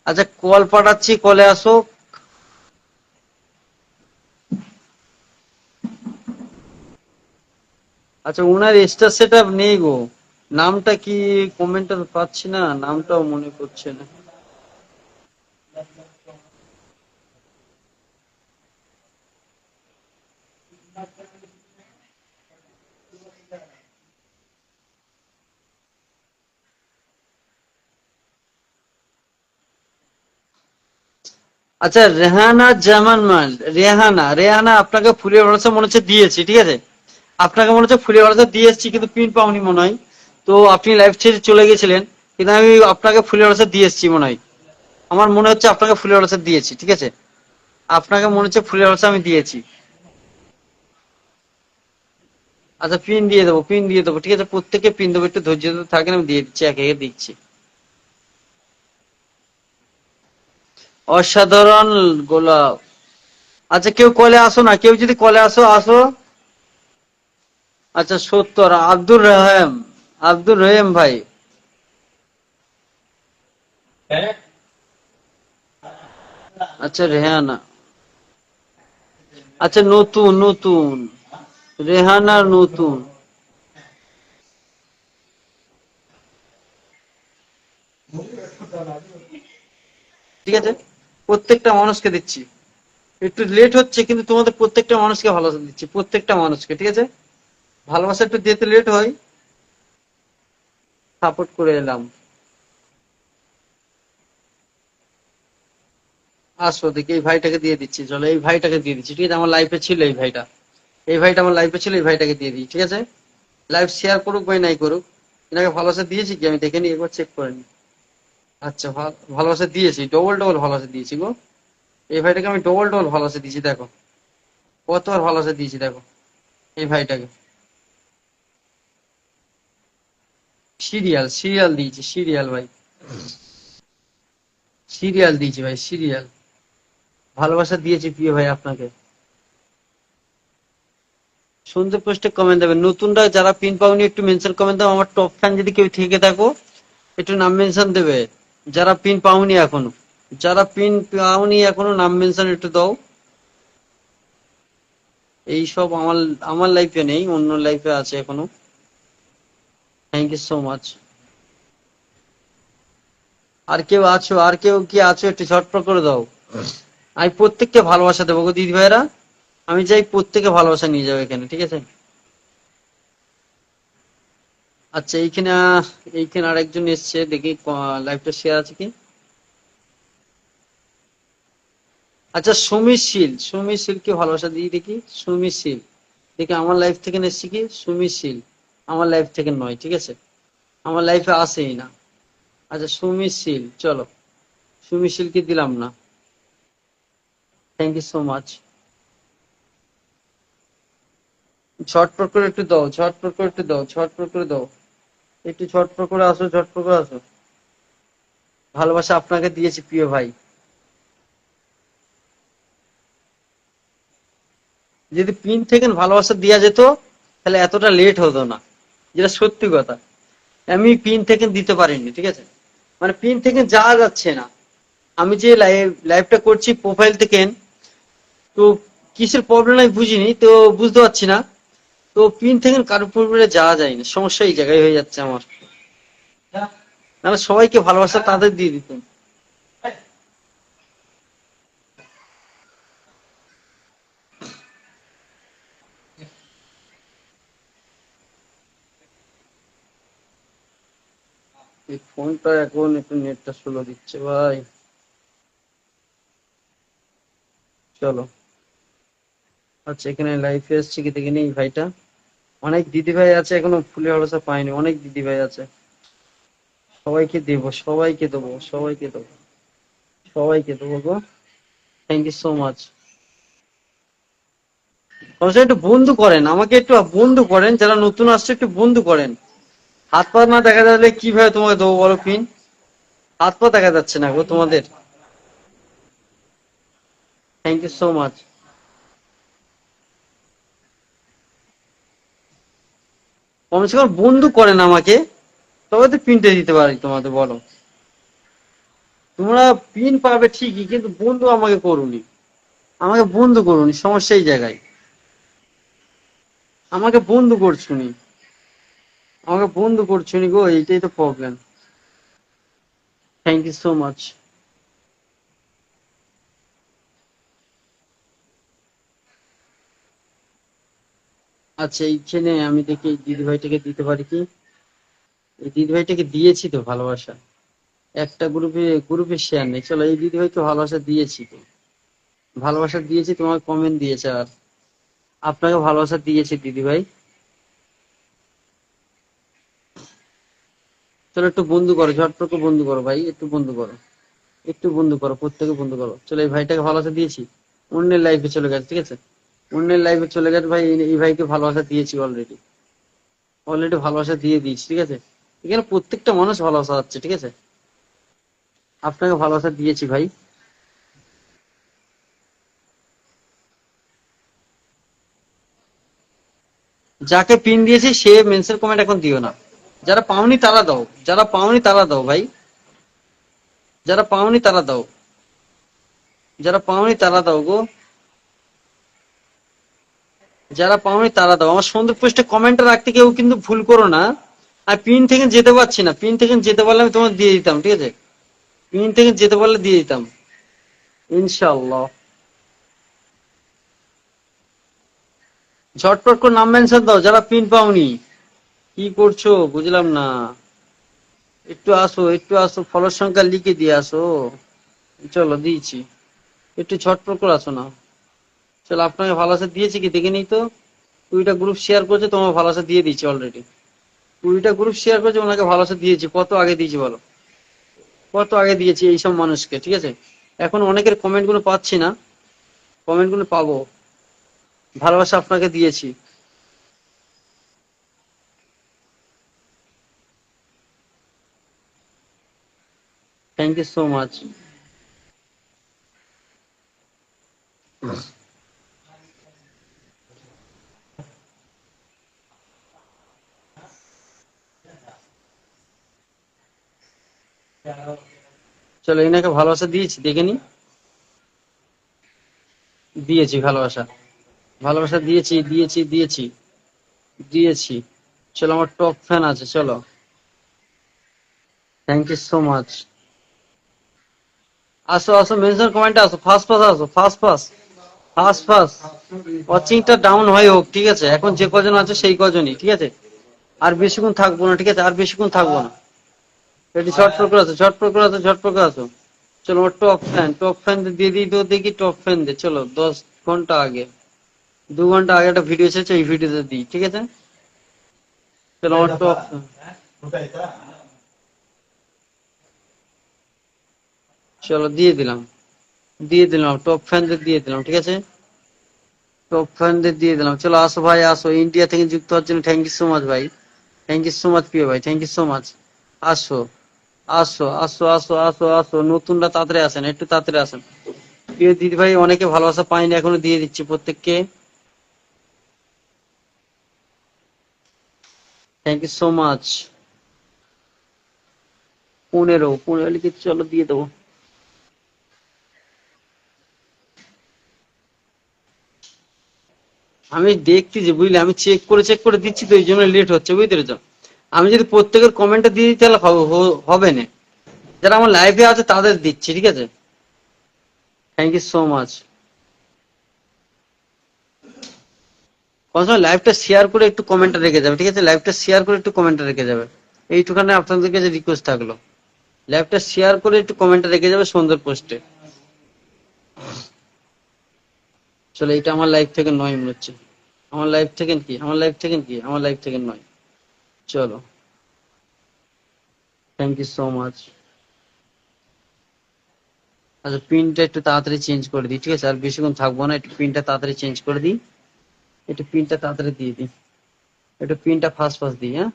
আচ্ছা কল পাঠাচ্ছি, কলে আসো। আচ্ছা ওনার স্টার সেটআপ নেই গো, নামটা কি কমেন্টে পাচ্ছি না, নামটাও মনে করছে না। আচ্ছা রেহানা জামান মাল, রেহানা, রেহানা আপনাকে ফুলের ভরসা মনে হচ্ছে দিয়েছি, ঠিক আছে। আপনাকে মনে হচ্ছে ফুলের ভরসা দিয়ে এসেছি, কিন্তু পিন পাওনি মনে হয়। তো আপনি লাইভ ছেড়ে চলে গেছিলেন, কিন্তু আমি আপনাকে ফুলের ভরসা দিয়ে এসেছি মনে হয়। আমার মনে হচ্ছে আপনাকে ফুলের ভরসা দিয়েছি, ঠিক আছে। আপনাকে মনে হচ্ছে ফুলের ভরসা আমি দিয়েছি। আচ্ছা পিন দিয়ে দেবো, পিন দিয়ে দেবো, ঠিক আছে, প্রত্যেকে পিন দেবো, একটু ধৈর্য ধরে থাকেন, আমি দিয়ে দিচ্ছি, একে একে দিচ্ছি। অসাধারণ গোলাপ। আচ্ছা কেউ কলে আসো না, কেউ যদি কলে আসো আসো। আচ্ছা 70, আব্দুর রহিম, আব্দুর রহিম ভাই। আচ্ছা রেহানা, আচ্ছা নতুন নতুন, রেহানা নতুন, ঠিক আছে। প্রত্যেকটা মানুষকে দিচ্ছি, একটু লেট হচ্ছে কিন্তু তোমাদের প্রত্যেকটা মানুষকে ভালোবাসা দিচ্ছি, প্রত্যেকটা মানুষকে, ঠিক আছে। ভালোবাসা একটু দিতে লেট হয়, সাপোর্ট করে এলাম। আসো দেখি এই ভাইটাকে দিয়ে দিচ্ছি, চলো এই ভাইটাকে দিয়ে দিচ্ছি, ঠিক আছে। আমার লাইফে ছিল এই ভাইটা, এই ভাইটা আমার লাইফে ছিল, এই ভাইটাকে দিয়ে দিই, ঠিক আছে। লাইভ শেয়ার করুক বা নাই করুক, এনাকে ভালোবাসা দিয়েছি কি আমি দেখে নিই, একবার চেক করে নিই। আচ্ছা ভালোবাসা দিয়েছি, ডবল ডবল ভালোবাসা দিয়েছি গো। এই ভাইটাকে আমি ডবল ডবল ভালোবাসা দিয়েছি, দেখো কতবার ভালোবাসা দিয়েছি, দেখো এই ভাইটাকে। সিরিয়াল সিরিয়াল দিয়েছি, সিরিয়াল ভাই, সিরিয়াল দিয়েছি ভাই, সিরিয়াল ভালোবাসা দিয়েছি প্রিয় ভাই আপনাকে। সুন্দর পোস্টে কমেন্ট দেবেন, নতুনরা যারা পিন পাওনি একটু মেনশন কমেন্ট দাও, আমার টপ ফ্যান যদি কেউ থেকে থাকো একটু নাম মেনশন দেবে। যারা পিন পাওনি এখনো, যারা পিন পাওনি এখনো নাম মেনশন একটু দাও। এই সব আমার আমার লাইফে নেই, অন্য লাইফে আছে এখনো। Thank you so much. আর কেউ আছো, আর কেউ কি আছো একটু ঝটপট করে দাও। আমি প্রত্যেককে ভালোবাসা দেবো গো দিদি ভাইরা, আমি চাই প্রত্যেকে ভালোবাসা নিয়ে যাবে এখানে, ঠিক আছে। আচ্ছা এইখানে এইখানে আরেকজন এসছে, দেখি লাইভটা শেয়ার আছে কি। আচ্ছা সুমিশীল, সুমিশীলকে ভালোবাসা দিই দেখি, সুমিশীল, দেখি আমার লাইফ থেকে এসছে কি সুমিশীল, আমার লাইফ থেকে নয়, ঠিক আছে, আমার লাইফে আসেই না। আচ্ছা সুমিশীল, চলো সুমিশীলকে দিলাম না। Thank you so much. ঝটপট করে একটু দাও, ঝটপট করে একটু দাও, ঝটপট করে দাও, একটু ঝটপট করে আসো, ঝটপট করে আসো। ভালোবাসা আপনাকে দিয়েছি প্রিয় ভাই। যদি পিন থেকে ভালোবাসা দেওয়া যেত তাহলে এতটা লেট হতো না, যেটা সত্যি কথা। আমি পিন থেকে দিতে পারিনি, ঠিক আছে। মানে পিন থেকে যাওয়া যাচ্ছে না। আমি যে লাইভটা করছি প্রোফাইল থেকে, তো কিসের প্রবলেম আমি বুঝিনি, তো বুঝতে পারছি না। তো পিন থেকে কারোর প্রবলেমে যাওয়া যায় না, সমস্যা এই জায়গায় হয়ে যাচ্ছে আমার। নাহলে সবাইকে ভালোবাসা তাদের দিয়ে দিতাম। এই ফোনটা এখন একটু নেটটা স্লো দিচ্ছে ভাই। চলো, আচ্ছা এখানে লাইফে এসছে কি দেখে নেই ভাইটা। অনেক দিদি ভাই আছে, এখনো ফুলের ভালোবাসা পাইনি, অনেক দিদি ভাই আছে। সবাইকে দেবো, সবাইকে দেবো, সবাইকে দেবো, সবাইকে দেবো গো। Thank you so much. অবশ্যই একটু বন্ধু করেন, আমাকে একটু বন্ধু করেন, যারা নতুন আসছে একটু বন্ধু করেন। হাত পা না দেখা যাবে কিভাবে তোমাকে দেবো বলো পিন? হাত পা দেখা যাচ্ছে না গো তোমাদের। Thank you so much. কমসে কম বন্ধু করেন আমাকে, তবে তো পিনটা দিতে পারি তোমাদের বলো। তোমরা পিন পাবে ঠিকই, কিন্তু বন্ধু আমাকে করুনি, আমাকে বন্ধু করুনি, সমস্যা এই জায়গায়। আমাকে বন্ধু করছুনি, আমাকে বন্ধু করছুনি গো, এইটাই তো problem. Thank you so much. আচ্ছা এইখানে আমি দেখি এই দিদি ভাইটাকে দিতে পারি কি। এই দিদি ভাইটাকে দিয়েছি তো ভালোবাসা, একটা গ্রুপে শেয়ার নেই, চলো এই দিদি ভাইকে ভালোবাসা দিয়েছি তো, ভালোবাসা দিয়েছি, তোমার কমেন্ট দিয়েছে, আর আপনাকে ভালোবাসা দিয়েছি দিদি ভাই। চলো একটু বন্ধু করো, ঝটপট বন্ধু করো ভাই, একটু বন্ধু করো, একটু বন্ধু করো, প্রত্যেকে বন্ধু করো। চলো এই ভাইটাকে ভালোবাসা দিয়েছি, অন্যের লাইফে চলে গেছে, ঠিক আছে, অন্যের লাইফে চলে গেছে ভাই। এই ভাইকে ভালোবাসা দিয়েছি অলরেডি, অলরেডি ভালোবাসা দিয়ে দিয়েছি, ঠিক আছে। এখানে প্রত্যেকটা মানুষ ভালোবাসা যাচ্ছে, ঠিক আছে। আপনাকে ভালোবাসা দিয়েছি ভাই। যাকে পিন দিয়েছি সে মেন্সের কমেন্ট এখন দিও না। যারা পাওনি তারা দাও, যারা পাওনি তারা দাও ভাই, যারা পাওনি তারা দাও, যারা পাওনি তারা দাও গো, যারা পাওনি তারা দাও। আমার সুন্দর পোস্টে কমেন্টটা রাখতে কেউ কিন্তু ভুল করো না। আর পিন থেকে যেতে পারছি না, পিন থেকে যেতে পারলে আমি তোমার দিয়ে দিতাম, ঠিক আছে, পিন থেকে যেতে পারলে দিয়ে দিতাম ইনশাআল্লাহ। ঝটপট করে নাম মেনশন দাও যারা পিন পাওনি। কি করছো বুঝলাম না। একটু আসো, একটু আসো, ফলোর সংখ্যা লিখে দিয়ে আসো। চলো দিয়েছি, একটু ঝটপট করে আসো না। চলো আপনাকে ভালোবাসা দিয়েছি কি দেখে নিই তো। কুড়িটা গ্রুপ শেয়ার করেছে, তোমার ভালোবাসা দিয়ে দিয়েছি অলরেডি। কুড়িটা গ্রুপ শেয়ার করেছে, ওনাকে ভালোবাসা দিয়েছি, কত আগে দিয়েছি বলো, কত আগে দিয়েছি এইসব মানুষকে, ঠিক আছে। এখন অনেকের কমেন্ট গুলো পাচ্ছি না, কমেন্ট গুলো পাবো। ভালোবাসা আপনাকে দিয়েছি। Thank you so much. চলো এনাকে ভালোবাসা দিয়েছি দেখে নি। দিয়েছি ভালোবাসা, ভালোবাসা দিয়েছি, দিয়েছি, দিয়েছি, দিয়েছি। চলো আমার টপ ফ্যান আছে, চলো। Thank you so much. আসো আসো, মেনশন কমেন্টে আসো, ফার্স্ট ফার্স্ট আসো, ফার্স্ট ফার্স্ট, ফার্স্ট ফার্স্ট। ওয়াচিংটা ডাউন হয় হোক, ঠিক আছে, এখন যে কজন আছে সেই কজনই, ঠিক আছে। আর বেশিক্ষণ থাকবো না, ঠিক আছে, আর বেশিক্ষণ থাকবো না। এটি ঝটপট করে আসো, ঝটপট করে আসো, ঝটপট করে আসো। চলো আমার টপ ফ্যান, টপ ফ্যান দিয়ে দিই তো, দেখি টপ ফ্যান দে, চলো 10 ঘন্টা আগে, 2 ঘন্টা আগে একটা ভিডিও এসেছে, এই ভিডিওতে দিই, ঠিক আছে। চলো আমার টপ, চলো দিয়ে দিলাম, দিয়ে দিলাম টপ ফ্যানদের দিয়ে দিলাম, ঠিক আছে। টপ ফ্যানদের দিয়ে দিলাম, চলো আসো ভাই আসো, ইন্ডিয়া থেকে যুক্ত হওয়ার জন্য থ্যাংক ইউ সো মাচ ভাই। থ্যাংক ইউ সো মাচ প্রিয় ভাই, থ্যাংক ইউ সো মাচ। আসো, আসো, আসো, আসো, আসো, আসো, নতুনরা তাড়াতাড়ি আসেন, একটু তাড়াতাড়ি আসেন। প্রিয় দিদি ভাই অনেকে ভালোবাসা পাইনি, এখনো দিয়ে দিচ্ছি প্রত্যেককে। Thank you so much. 15 লিখে চলো দিয়ে দেবো। আমি দেখতেছি বুঝলে, আমি চেক করে দিচ্ছি তো, এই জন্য লেট হচ্ছে, বুঝতে পেরেছো? আমি যদি প্রত্যেকের কমেন্টটা দিয়ে দিই তাহলে হবে না। যারা আমার লাইভে আছে তাদের দিচ্ছি, ঠিক আছে? Thank you so much. কনসল লাইভটা শেয়ার করে একটু কমেন্টটা রেখে যাবে, ঠিক আছে? লাইভটা শেয়ার করে একটু কমেন্টটা রেখে যাবে, এইটুখানে আপনাদের কাছে রিকোয়েস্ট থাকলো। লাইভটা শেয়ার করে একটু কমেন্টটা রেখে যাবে সুন্দর পোস্টে। চলো, এটা আমার লাইভ থেকে নয় মনে হচ্ছে। আমার লাইভ থেকে কি, আমার লাইভ থেকে কি, আমার লাইভ থেকে নয়। চলো, থ্যাংক ইউ সো মাচ। আচ্ছা, পিনটা একটু তাড়াতাড়ি চেঞ্জ করে দিই, ঠিক আছে? আর বেশিক্ষণ থাকবো না, একটু পিনটা তাড়াতাড়ি চেঞ্জ করে দিই, একটু পিনটা তাড়াতাড়ি দিয়ে দিই, একটু পিনটা ফাস্ট ফাস্ট দিই, হ্যাঁ?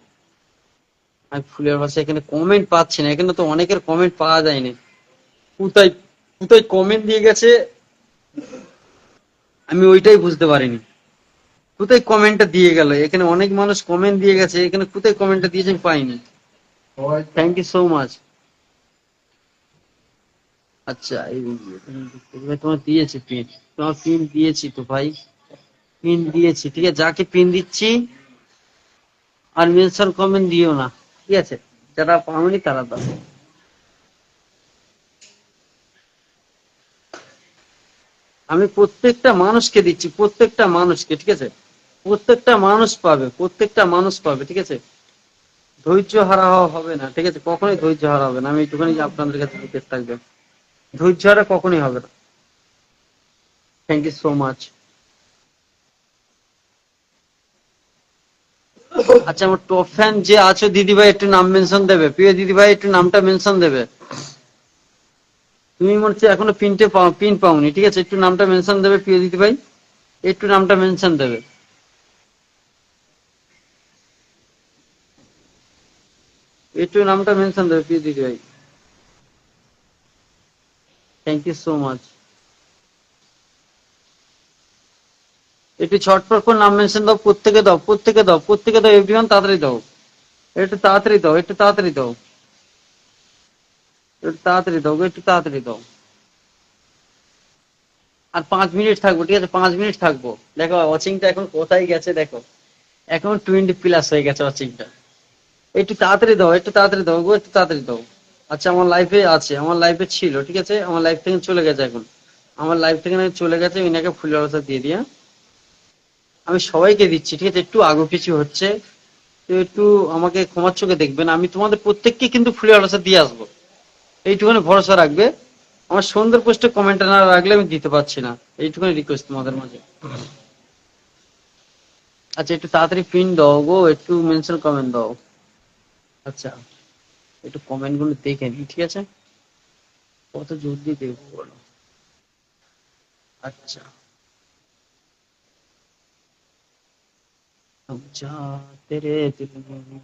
আমি ফুলের ভাষা এখানে কমেন্ট পাচ্ছি না, এখানে তো অনেকের কমেন্ট পাওয়া যায়নি। কোথায় কোথায় কমেন্ট দিয়ে গেছে আমি ওইটাই বুঝতে পারিনি। কোথায় কমেন্টটা দিয়ে গেল, এখানে অনেক মানুষ কমেন্ট দিয়ে গেছে, এখানে কোথায় কমেন্টটা দিয়েছে আমি পাইনি। Thank you so much. আচ্ছা, ভাই তোমার দিয়েছি পিন, তোমার পিন দিয়েছি তো ভাই, পিন দিয়েছি, ঠিক আছে? যাকে পিন দিচ্ছি আর মেনশন কমেন্ট দিও না, ঠিক আছে? যারা পাওনি তারা দাও। আমি প্রত্যেকটা মানুষকে দিচ্ছি, প্রত্যেকটা মানুষকে, ঠিক আছে? প্রত্যেকটা মানুষ পাবে, প্রত্যেকটা মানুষ পাবে, ঠিক আছে? ধৈর্য হারা হওয়া হবে না, ঠিক আছে? কখনোই ধৈর্য হারা হবে না, আমি একটুখানি আপনাদের কাছে রিকোয়েস্ট থাকবে, ধৈর্য হারা কখনোই হবে না। Thank you so much. আচ্ছা, আমার টপ ফ্যান যে আছো দিদিভাই একটু নাম মেনশন দেবে, প্রিয় দিদিভাই একটু নামটা মেনশন দেবে। তুমি মনে হচ্ছে এখনো পিন পাওনি, ঠিক আছে? একটু নামটা মেনশন দেবে প্রিয় দিদিভাই, একটু নামটা মেনশন দেবে, একটু নামটা মেনশন দেবে প্রিয় দিদিভাই। Thank you so much. একটু ছটফট করে নাম মেনশন দাও, প্রত্যেকে দাও, প্রত্যেকে দাও, প্রত্যেকে দাও, এভরিওয়ান তাড়াতাড়ি দাও, একটু তাড়াতাড়ি দাও, একটু তাড়াতাড়ি দাও, একটু তাড়াতাড়ি দাও, একটু তাড়াতাড়ি দাও। আর 5 মিনিট থাকবো, ঠিক আছে? 5 মিনিট থাকবো। দেখো ওয়াচিংটা এখন কোথায় গেছে, দেখো এখন 20+ হয়ে গেছে ওয়াচিংটা। একটু তাড়াতাড়ি দাও, একটু তাড়াতাড়ি দাও গো, একটু তাড়াতাড়ি দাও। আচ্ছা, আমার লাইফে আছে, আমার লাইফে ছিল, ঠিক আছে? আমার লাইফ থেকে চলে গেছে এখন, আমার লাইফ থেকে চলে গেছে, ইনাকে ফুলের অবস্থা দিয়ে দিয়া। আমি সবাইকে দিচ্ছি, ঠিক আছে? একটু আগু পিছু হচ্ছে তো একটু আমাকে ক্ষমার চোখে দেখবেন, আমি তোমাদের প্রত্যেককে কিন্তু ফুলের অবস্থা দিয়ে আসবো, এইটুখানি ভরসা রাখবে। আমার সুন্দর পোস্টে কমেন্ট না রাখলে আমি দিতে পারছি না, এইটুখানি রিকোয়েস্ট তোমাদের মাঝে। আচ্ছা, একটু তাড়াতাড়ি পিন দাও গো, একটু মেনশন কমেন্ট দাও। আচ্ছা, একটু কমেন্ট গুলো দেখে নি, ঠিক আছে? কত জলদি দেখবো বলো? আচ্ছা, अब जा तेरे दिल में।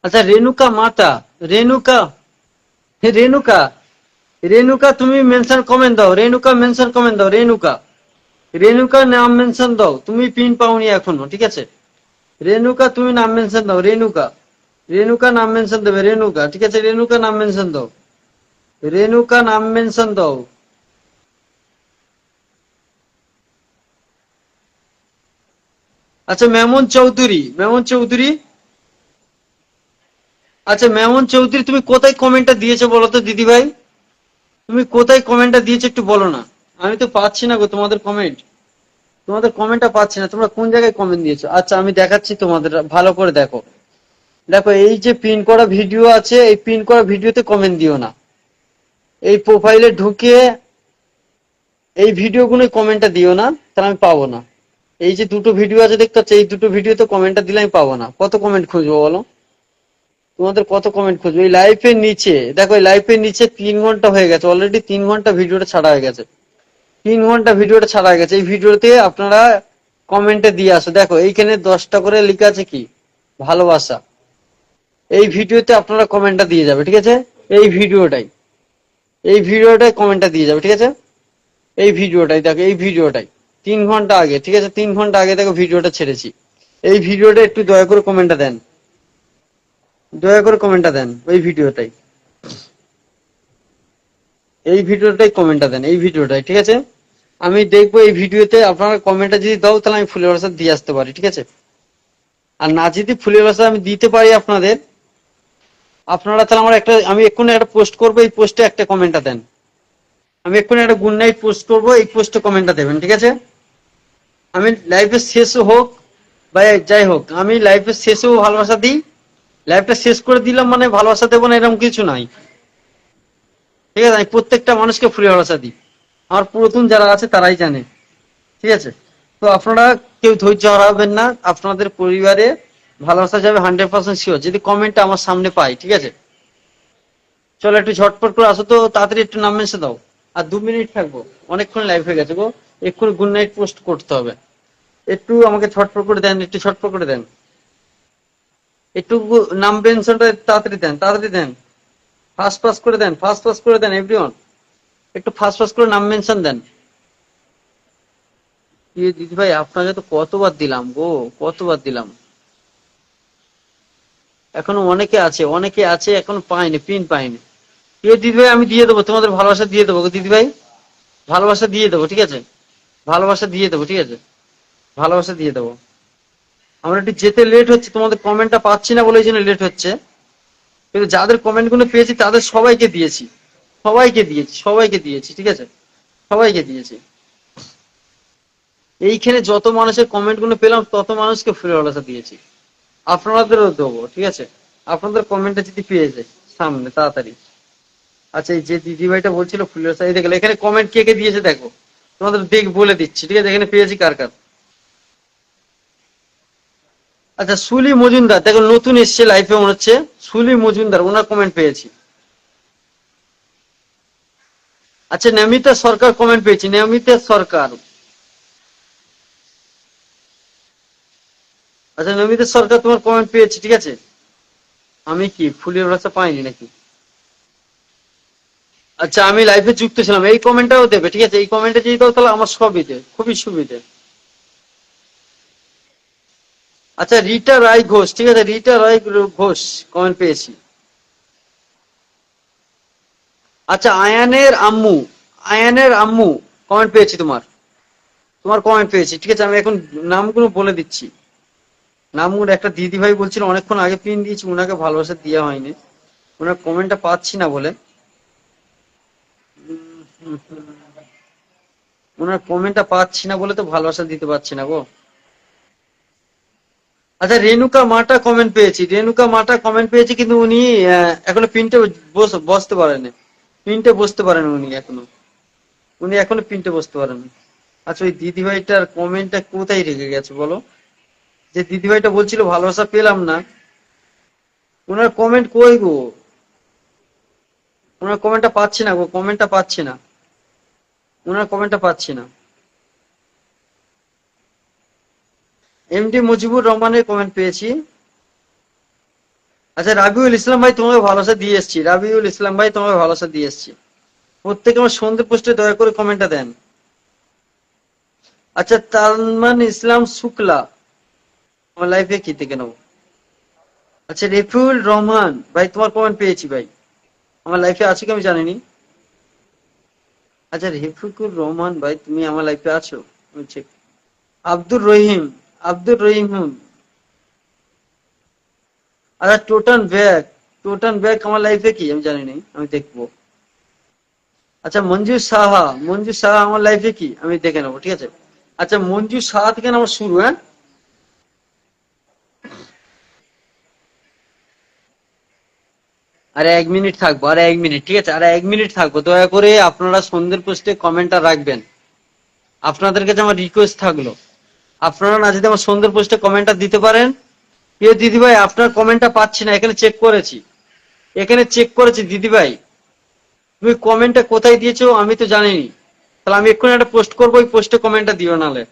আচ্ছা, রেণুকা মাতা, রেণুকা, হে রেণুকা, রেণুকা তুমি মেনশন কমেন্ট দাও, রেণুকা মেনশন কমেন্ট দাও, রেণুকা, রেণুকা নাম মেনশন দাও, তুমি পিন পাওনি এখনো, ঠিক আছে? রেণুকা তুমি নাম মেনশন দাও, রেণুকা, রেণুকা নাম মেনশন দেবে, রেণুকা, ঠিক আছে? রেণুকা নাম মেনশন দাও, রেণুকা নাম মেনশন দাও। আচ্ছা, মেমন চৌধুরী, মেমন চৌধুরী, আচ্ছা মেমন চৌধুরী তুমি কোথায় কমেন্টটা দিয়েছো বলো তো দিদি ভাই? তুমি কোথায় কমেন্টটা দিয়েছো একটু বলো না, আমি তো পাচ্ছি না গো তোমাদের কমেন্ট, তোমাদের কমেন্টটা পাচ্ছি না, তোমরা কোন জায়গায় কমেন্ট দিয়েছো? আচ্ছা, আমি দেখাচ্ছি তোমাদের, ভালো করে দেখো, দেখো এই যে পিন করা ভিডিও আছে, এই পিন করা ভিডিওতে কমেন্ট দিও না, এই প্রোফাইলে ঢুকে এই ভিডিওগুলো কমেন্টটা দিও না, তাহলে আমি পাবো না। এই যে দুটো ভিডিও আছে দেখতে পাচ্ছ, এই দুটো ভিডিওতে কমেন্টটা দিলে আমি পাবো না। কত কমেন্ট খুঁজবো বলো? তোমাদের কত কমেন্ট খুঁজবো? এই লাইফের নিচে দেখো, এই লাইফের নিচে 3 ঘন্টা হয়ে গেছে অলরেডি, 3 ঘন্টা ভিডিওটা ছাড়া হয়ে গেছে, 3 ঘন্টা ভিডিওটা ছাড়া হয়ে গেছে। এই ভিডিওতে আপনারা কমেন্টে দিয়ে আসো। দেখো এইখানে 10টা করে লেখা আছে কি, ভালোবাসা। এই ভিডিওতে আপনারা কমেন্টটা দিয়ে যাবে, ঠিক আছে? এই ভিডিওটাই, এই ভিডিওটাই কমেন্টটা দিয়ে যাবে, ঠিক আছে? এই ভিডিওটাই দেখো, এই ভিডিওটাই 3 ঘন্টা আগে, ঠিক আছে? 3 ঘন্টা আগে দেখো ভিডিওটা ছেড়েছি। এই ভিডিওটা একটু দয়া করে কমেন্টটা দেন, দয়া করে কমেন্টটা দেন ওই ভিডিওটাই, এই ভিডিওটাই কমেন্টটা দেন, এই ভিডিওটাই, ঠিক আছে? আমি দেখবো এই ভিডিওতে আপনারা কমেন্টটা যদি দাও, তাহলে আমি ফুলের বাসা দিয়ে আসতে পারি, ঠিক আছে? আর না যদি ফুলের বাসা আমি দিতে পারি আপনাদের, আপনারা তাহলে আমার একটা, আমি এক্ষুনি একটা পোস্ট করবো, এই পোস্টে একটা কমেন্টটা দেন। আমি এক্ষুনি একটা গুড নাইট পোস্ট করবো, এই পোস্টে কমেন্টটা দেবেন, ঠিক আছে? আমি লাইফের শেষ হোক বা যাই হোক, আমি লাইফের শেষেও ভালোবাসা দিই। লাইফটা শেষ করে দিলাম মানে ভালোবাসা দেবো না এরকম কিছু নাই, ঠিক আছে? আমি প্রত্যেকটা মানুষকে ফুলের ভালোবাসা দিই, আমার পুরাতন যারা আছে তারাই জানে, ঠিক আছে? তো আপনারা কেউ ধৈর্য হারাবেন না, আপনাদের পরিবারে ভালোবাসা যাবে 100% শিওর, যদি কমেন্টটা আমার সামনে পাই, ঠিক আছে? চলো একটু ঝটপট করে আসো তো, তাড়াতাড়ি একটু নাম মেসে দাও। আর 2 মিনিট থাকবো, অনেকক্ষণ লাইভ হয়ে গেছে গো, এক্ষুনি গুড নাইট পোস্ট করতে হবে। একটু আমাকে ঝটপট করে দেন, একটু ঝটপট করে দেন, একটু নাম মেনশনটা তাড়াতাড়ি দেন, তাড়াতাড়ি দেন, ফাস্ট ফাস্ট করে দেন, ফাস্ট ফাস্ট করে দেন এভরিওয়ান, একটু ফাস্ট ফাস্ট করে নাম মেনশন দেন। দিদি ভাই আপনাকে তো কতবার দিলাম গো, কতবার দিলাম, এখনো অনেকে আছে, অনেকে আছে এখনো পাইনি, পিন পাইনি। দিদি ভাই আমি দিয়ে দেবো, তোমাদের ভালোবাসা দিয়ে দেবো গো দিদি ভাই, ভালোবাসা দিয়ে দেবো, ঠিক আছে? ভালোবাসা দিয়ে দেবো, ঠিক আছে? ভালোবাসা দিয়ে দেবো। আমার একটু যেতে লেট হচ্ছে, তোমাদের কমেন্টটা পাচ্ছি না বলে এই জন্য লেট হচ্ছে, কিন্তু যাদের কমেন্ট গুলো পেয়েছি তাদের সবাইকে দিয়েছি, সবাইকে দিয়েছি, সবাইকে দিয়েছি, ঠিক আছে? সবাইকে দিয়েছি। এইখানে যত মানুষের কমেন্ট গুলো পেলাম তত মানুষকে ফুলের ভালোবাসা দিয়েছি, আপনাদেরও দেবো, ঠিক আছে? আপনাদের কমেন্টটা যদি পেয়ে যায় সামনে তাড়াতাড়ি। আচ্ছা, এই যে দিদি ভাইটা বলছিল ফুলের ভালোবাসা, এই দেখলে এখানে কমেন্ট কে কে দিয়েছে দেখো, তোমাদের দেখ বলে দিচ্ছি, ঠিক আছে? এখানে পেয়েছি কার কার। আচ্ছা, সুলি মজুমদার দেখো নতুন এসছে লাইফে মনে হচ্ছে, সুলি মজুমদার, ওনার কমেন্ট পেয়েছি। আচ্ছা, নমিতা সরকার কমেন্ট পেয়েছি, নমিতা সরকার। আচ্ছা নমিতা সরকার তোমার কমেন্ট পেয়েছি, ঠিক আছে? আমি কি ফুলের ভাষা পাইনি নাকি? আচ্ছা, আমি লাইভে যুক্ত ছিলাম, এই কমেন্টটাও দেবে, ঠিক আছে? এই কমেন্টে যদি দাও তাহলে আমার সুবিধে, খুবই সুবিধে। আচ্ছা, রিটা রায় ঘোষ, ঠিক আছে? রিটা রায় ঘোষ কমেন্ট পেয়েছি। আচ্ছা, আয়ানের আম্মু, আয়ানের আম্মু কমেন্ট পেয়েছি তোমার, তোমার কমেন্ট পেয়েছি, ঠিক আছে? আমি এখন নামগুলো বলে দিচ্ছি, নামগুলো। একটা দিদি ভাই বলছিল অনেকক্ষণ আগে পিন দিয়েছি, ওনাকে ভালোবাসা দেওয়া হয়নি, ওনার কমেন্টটা পাচ্ছি না বলে, ওনার কমেন্টটা পাচ্ছি না বলে তো ভালোবাসা দিতে পারছি না গো। আচ্ছা, রেণুকা মাটা কমেন্ট পেয়েছি, রেণুকা মাটা কমেন্ট পেয়েছি, কিন্তু উনি এখনো প্রিন্টে বসতে পারেনি, প্রিন্টে বসতে পারেন উনি এখনো, উনি এখনো প্রিন্টে বসতে পারেন। আচ্ছা, ওই দিদিভাইটার কমেন্টটা কোথায় রেখে গেছে বলো? যে দিদিভাইটা বলছিল ভালোবাসা পেলাম না, ওনার কমেন্ট কই গো? ওনার কমেন্টটা পাচ্ছি না গো, কমেন্টটা পাচ্ছি না, ওনার কমেন্টটা পাচ্ছি না। এমডি মুজিবুর রহমানের কমেন্ট পেয়েছি। আচ্ছা, রাবিউল ইসলাম ভাই তোমাকে ভালোবাসা দিয়ে এসছি, রাবিউল ইসলাম ভাই তোমাকে ভালোবাসা দিয়ে এসছি। প্রত্যেকে আমার সন্ধে পোস্টে দয়া করে কমেন্টটা দেন। আচ্ছা, তালমান ইসলাম শুক্লা, আমার লাইফে কি থেকে নেবো? আচ্ছা, রেফিউল রহমান ভাই তোমার কমেন্ট পেয়েছি ভাই, আমার লাইফে আছে কি আমি জানিনি। আচ্ছা, রেফিকুর রহমান ভাই তুমি আমার লাইফে আছো? আমি check- আব্দুর রহিম, আব্দুর রহিম আচ্ছা, টোটান ব্যাগ, টোটান ব্যাগ আমার লাইফে কি আমি জানিনি, আমি দেখবো। আচ্ছা, মঞ্জু সাহা, মঞ্জু সাহা আমার লাইফে কি আমি দেখে নেবো, ঠিক আছে? আচ্ছা, মঞ্জু সাহা থেকে আমার শুরু, হ্যাঁ? আর 1 মিনিট থাকবো, আর 1 মিনিট, ঠিক আছে, আর 1 মিনিট থাকবো। দয়া করে আপনারা সন্ধ্যের পোস্টে কমেন্টটা রাখবেন। আপনাদের কাছে আমার রিকোয়েস্ট থাকলো, আপনারা না যদি আমার সন্ধ্যের পোস্টে কমেন্টটা দিতে পারেন। প্রিয় দিদি ভাই, আপনার কমেন্টটা পাচ্ছি না, এখানে চেক করেছি, দিদি ভাই, তুমি কমেন্টটা কোথায় দিয়েছো আমি তো জানিনি। তাহলে আমি এক্ষুনি একটা পোস্ট করবো, ওই পোস্টে কমেন্টটা দিও নালে।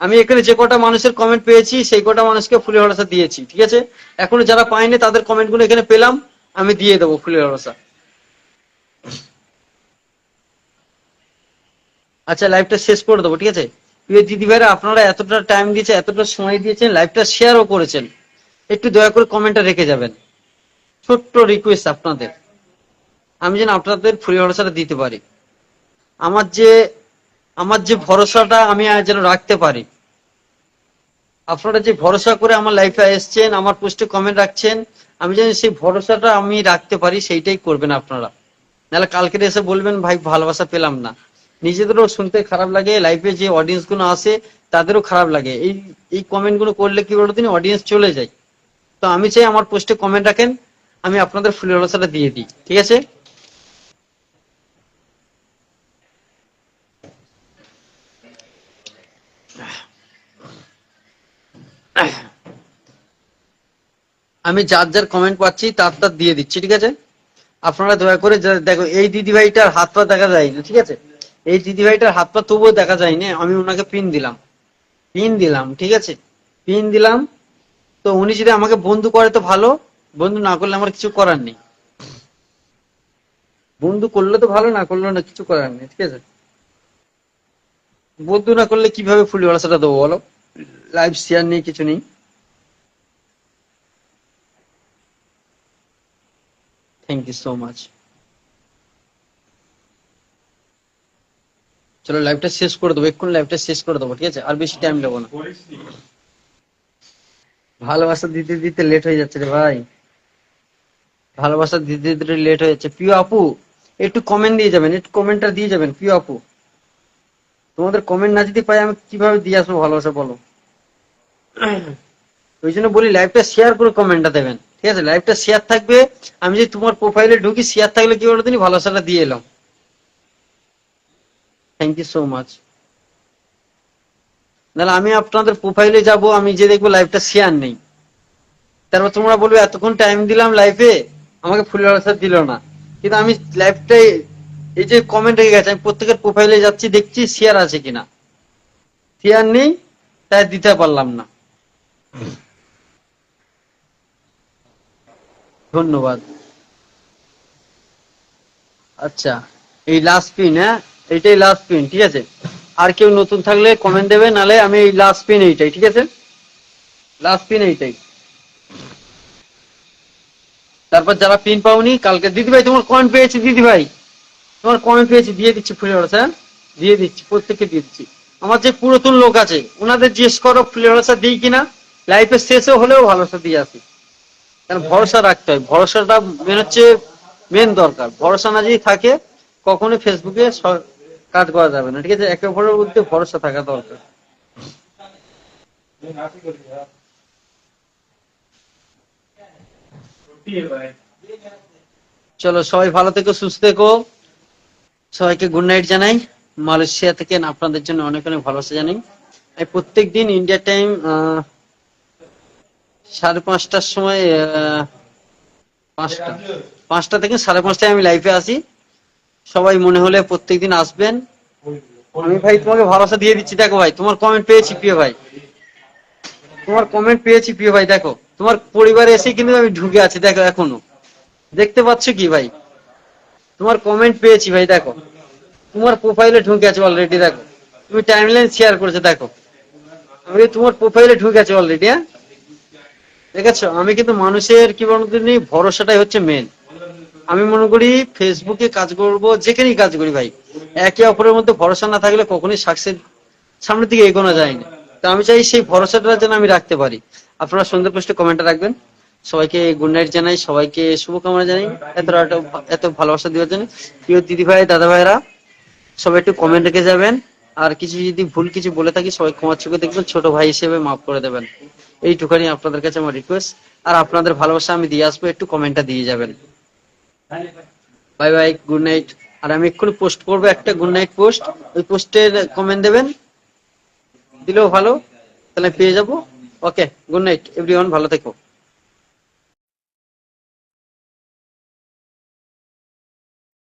আমি এখানে যে কটা মানুষের কমেন্ট পেয়েছি সেই কটা মানুষকে ফুলের ভরসা দিয়েছি, ঠিক আছে। এখনো যারা পাইনি তাদের কমেন্ট গুলো এখানে পেলাম, আমি দিয়ে দেবো ফুলের ভরসা। আচ্ছা, লাইভটা শেষ করে দেবো, ঠিক আছে। প্রিয় দিদি ভাইরা, আপনারা এতটা টাইম দিয়েছেন, এতটা সময় দিয়েছেন, লাইভটা শেয়ারও করেছেন, একটু দয়া করে কমেন্টটা রেখে যাবেন। ছোট্ট রিকোয়েস্ট আপনাদের, আমি যেন আপনাদের ফুলের ভরসাটা দিতে পারি। আমার যে আমার যে ভরসাটা আমি যেন রাখতে পারি। আপনারা যে ভরসা করে আমার লাইফে এসছেন, আমার পোস্টে কমেন্ট রাখছেন, আমি জানি সেই ভরসাটা আমি রাখতে পারি, সেইটাই করবেন আপনারা। নাহলে কালকে এসে বলবেন ভাই ভালোবাসা পেলাম না। নিজেদেরও শুনতে খারাপ লাগে, লাইফে যে অডিয়েন্স গুলো আসে তাদেরও খারাপ লাগে। এই এই কমেন্ট গুলো করলে কি বলতো, অডিয়েন্স চলে যায়। তো আমি চাই আমার পোস্টে কমেন্ট রাখেন, আমি আপনাদের ফুলের ভালোবাসাটা দিয়ে দিই, ঠিক আছে। আমি যার যার কমেন্ট পাচ্ছি তার তার দিয়ে দিচ্ছি, ঠিক আছে। আপনারা দয়া করে দেখো, এই দিদি ভাইটার হাত পা দেখা যায় না, ঠিক আছে। এই দিদি ভাইটার হাত পা তবুও দেখা যায় না, আমি ওনাকে পিন দিলাম, ঠিক আছে, পিন দিলাম। তো উনি যদি আমাকে বন্ধু করে তো ভালো, বন্ধু না করলে আমার কিছু করার নেই। বন্ধু করলে তো ভালো, না করলে না, কিছু করার নেই, ঠিক আছে। বন্ধু না করলে কিভাবে ফুল ভালোবাসাটা দেবো বলো, লাইভ শেয়ার নেই, কিছু নেই। Thank you so much. চলো লাইভটা শেষ করে দেবো, এক্ষুনি লাইভটা শেষ করে দেবো, ঠিক আছে, আর বেশি টাইম নেবো না। ভালোবাসা দিতে দিতে লেট হয়ে যাচ্ছে রে ভাই, ভালোবাসা দিতে দিতে লেট হয়ে যাচ্ছে। প্রিয় আপু, একটু কমেন্ট দিয়ে যাবেন, একটু কমেন্টটা দিয়ে যাবেন প্রিয় আপু। তোমাদের কমেন্ট না যদি পাই আমি কিভাবে দিয়ে আসবো ভালোবাসা বলো। ওই জন্য বলি লাইভটা শেয়ার করে কমেন্টটা দেবেন, ঠিক আছে, লাইভটা শেয়ার থাকবে। আমি যদি তোমার প্রোফাইলে ঢুকি, শেয়ার থাকলে কি বলো তুমি, ভালোবাসাটা দিয়ে এলাম। Thank you so much. নাহলে আমি আপনাদের প্রোফাইলে যাব, আমি যে দেখবো লাইভটা শেয়ার নেই, তারপর তোমরা বলবে এতক্ষণ টাইম দিলাম লাইভে, আমাকে ফুল ভালোবাসা দিল না। কিন্তু আমি লাইভটাই, এই যে কমেন্ট হয়ে গেছে, আমি প্রত্যেকের প্রোফাইলে যাচ্ছি, দেখছি শেয়ার আছে কিনা, শেয়ার নেই, তাই দিতে পারলাম না। ধন্যবাদ। আচ্ছা, এই লাস্ট পিন, হ্যাঁ, এইটাই লাস্ট পিন, ঠিক আছে। আর কেউ নতুন থাকলে কমেন্ট দেবে, নালে আমি এই লাস্ট পিন এইটাই, ঠিক আছে, লাস্ট পিন এইটাই। তারপর যারা পিন পাওনি কালকে, দিদি ভাই তোমার কমেন্ট পেয়েছি, দিদি ভাই তোমার কমেন্ট পেয়েছি, দিয়ে দিচ্ছি ফুলের ভরসা, হ্যাঁ? দিয়ে দিচ্ছি, প্রত্যেককে দিয়ে দিচ্ছি। আমার যে পুরাতন লোক আছে ওনাদের জিজ্ঞেস করো ফুলের ভরসা দিই কিনা, লাইফের শেষে হলেও ভালোবাসা দিয়ে আসি। কারণ ভরসা রাখতে হয়, ভরসাটা মেন হচ্ছে, মেন দরকার। ভরসা না যদি থাকে কখনো ফেসবুকে কাজ করা যাবে না, ঠিক আছে। একে অপরের মধ্যে ভরসা থাকা দরকার। চলো সবাই ভালো থেকো, সুস্থ থেকো, সবাইকে গুড নাইট জানাই। মালয়েশিয়া থেকে আপনাদের জন্য অনেক অনেক ভালোবাসা জানাই। আমি প্রত্যেক দিন ইন্ডিয়া টাইম 5:30টার সময়, 5টা 5টা থেকে 5:30টায় আমি লাইভে আসি। সবাই মনে হলে প্রত্যেকদিন আসবেন। আমি ভাই তোমাকে ভরসা দিয়ে দিচ্ছি, দেখো ভাই তোমার কমেন্ট পেয়েছি প্রিয় ভাই, তোমার কমেন্ট পেয়েছি প্রিয় ভাই, দেখো তোমার পরিবারে এসে কিন্তু আমি ঢুকে আছি, দেখো এখনো দেখতে পাচ্ছ কি ভাই, তোমার কমেন্ট পেয়েছি ভাই, দেখো তোমার প্রোফাইলে ঢুকে আছে অলরেডি, দেখো তুমি টাইমলাইন শেয়ার করেছো, দেখো আমি তোমার প্রোফাইলে ঢুকে আছি অলরেডি, হ্যাঁ, দেখেছো। আমি কিন্তু মানুষের কি বলতো, ভরসাটাই হচ্ছে মেন। আমি মনে করি ফেসবুকে কাজ করব, যেখানেই কাজ করি ভাই, একে অপরের মধ্যে ভরসা না থাকলে কখনোই সাকসেস, সামনের দিকে এগোনো যায় না। তো আমি চাই সেই ভরসাটা যেন আমি রাখতে পারি। আপনারা সুন্দর পোস্টে কমেন্টটা রাখবেন। সবাইকে গুড নাইট জানাই, সবাইকে শুভকামনা জানাই, এত ভালোবাসা দেওয়ার জন্য। প্রিয় দিদি ভাই, দাদা ভাইরা, সবাই একটু কমেন্ট রেখে যাবেন। আর কিছু যদি ভুল কিছু বলে থাকি সবাই ক্ষমার চোখে দেখবেন, ছোট ভাই হিসেবে মাফ করে দেবেন। এইটুখানি আপনাদের কাছে আমার রিকোয়েস্ট। আর আপনাদের ভালোবাসা আমি দিয়ে আসবো, একটু কমেন্টটা দিয়ে যাবেন। Bye bye, good night. আর আমি এক্ষুনি পোস্ট করবো একটা গুড নাইট পোস্ট, ওই পোস্টের কমেন্ট দেবেন, দিলেও ভালো, তাহলে পেয়ে যাবো। ওকে, গুড নাইট এভরিওয়ান, ভালো থেকো।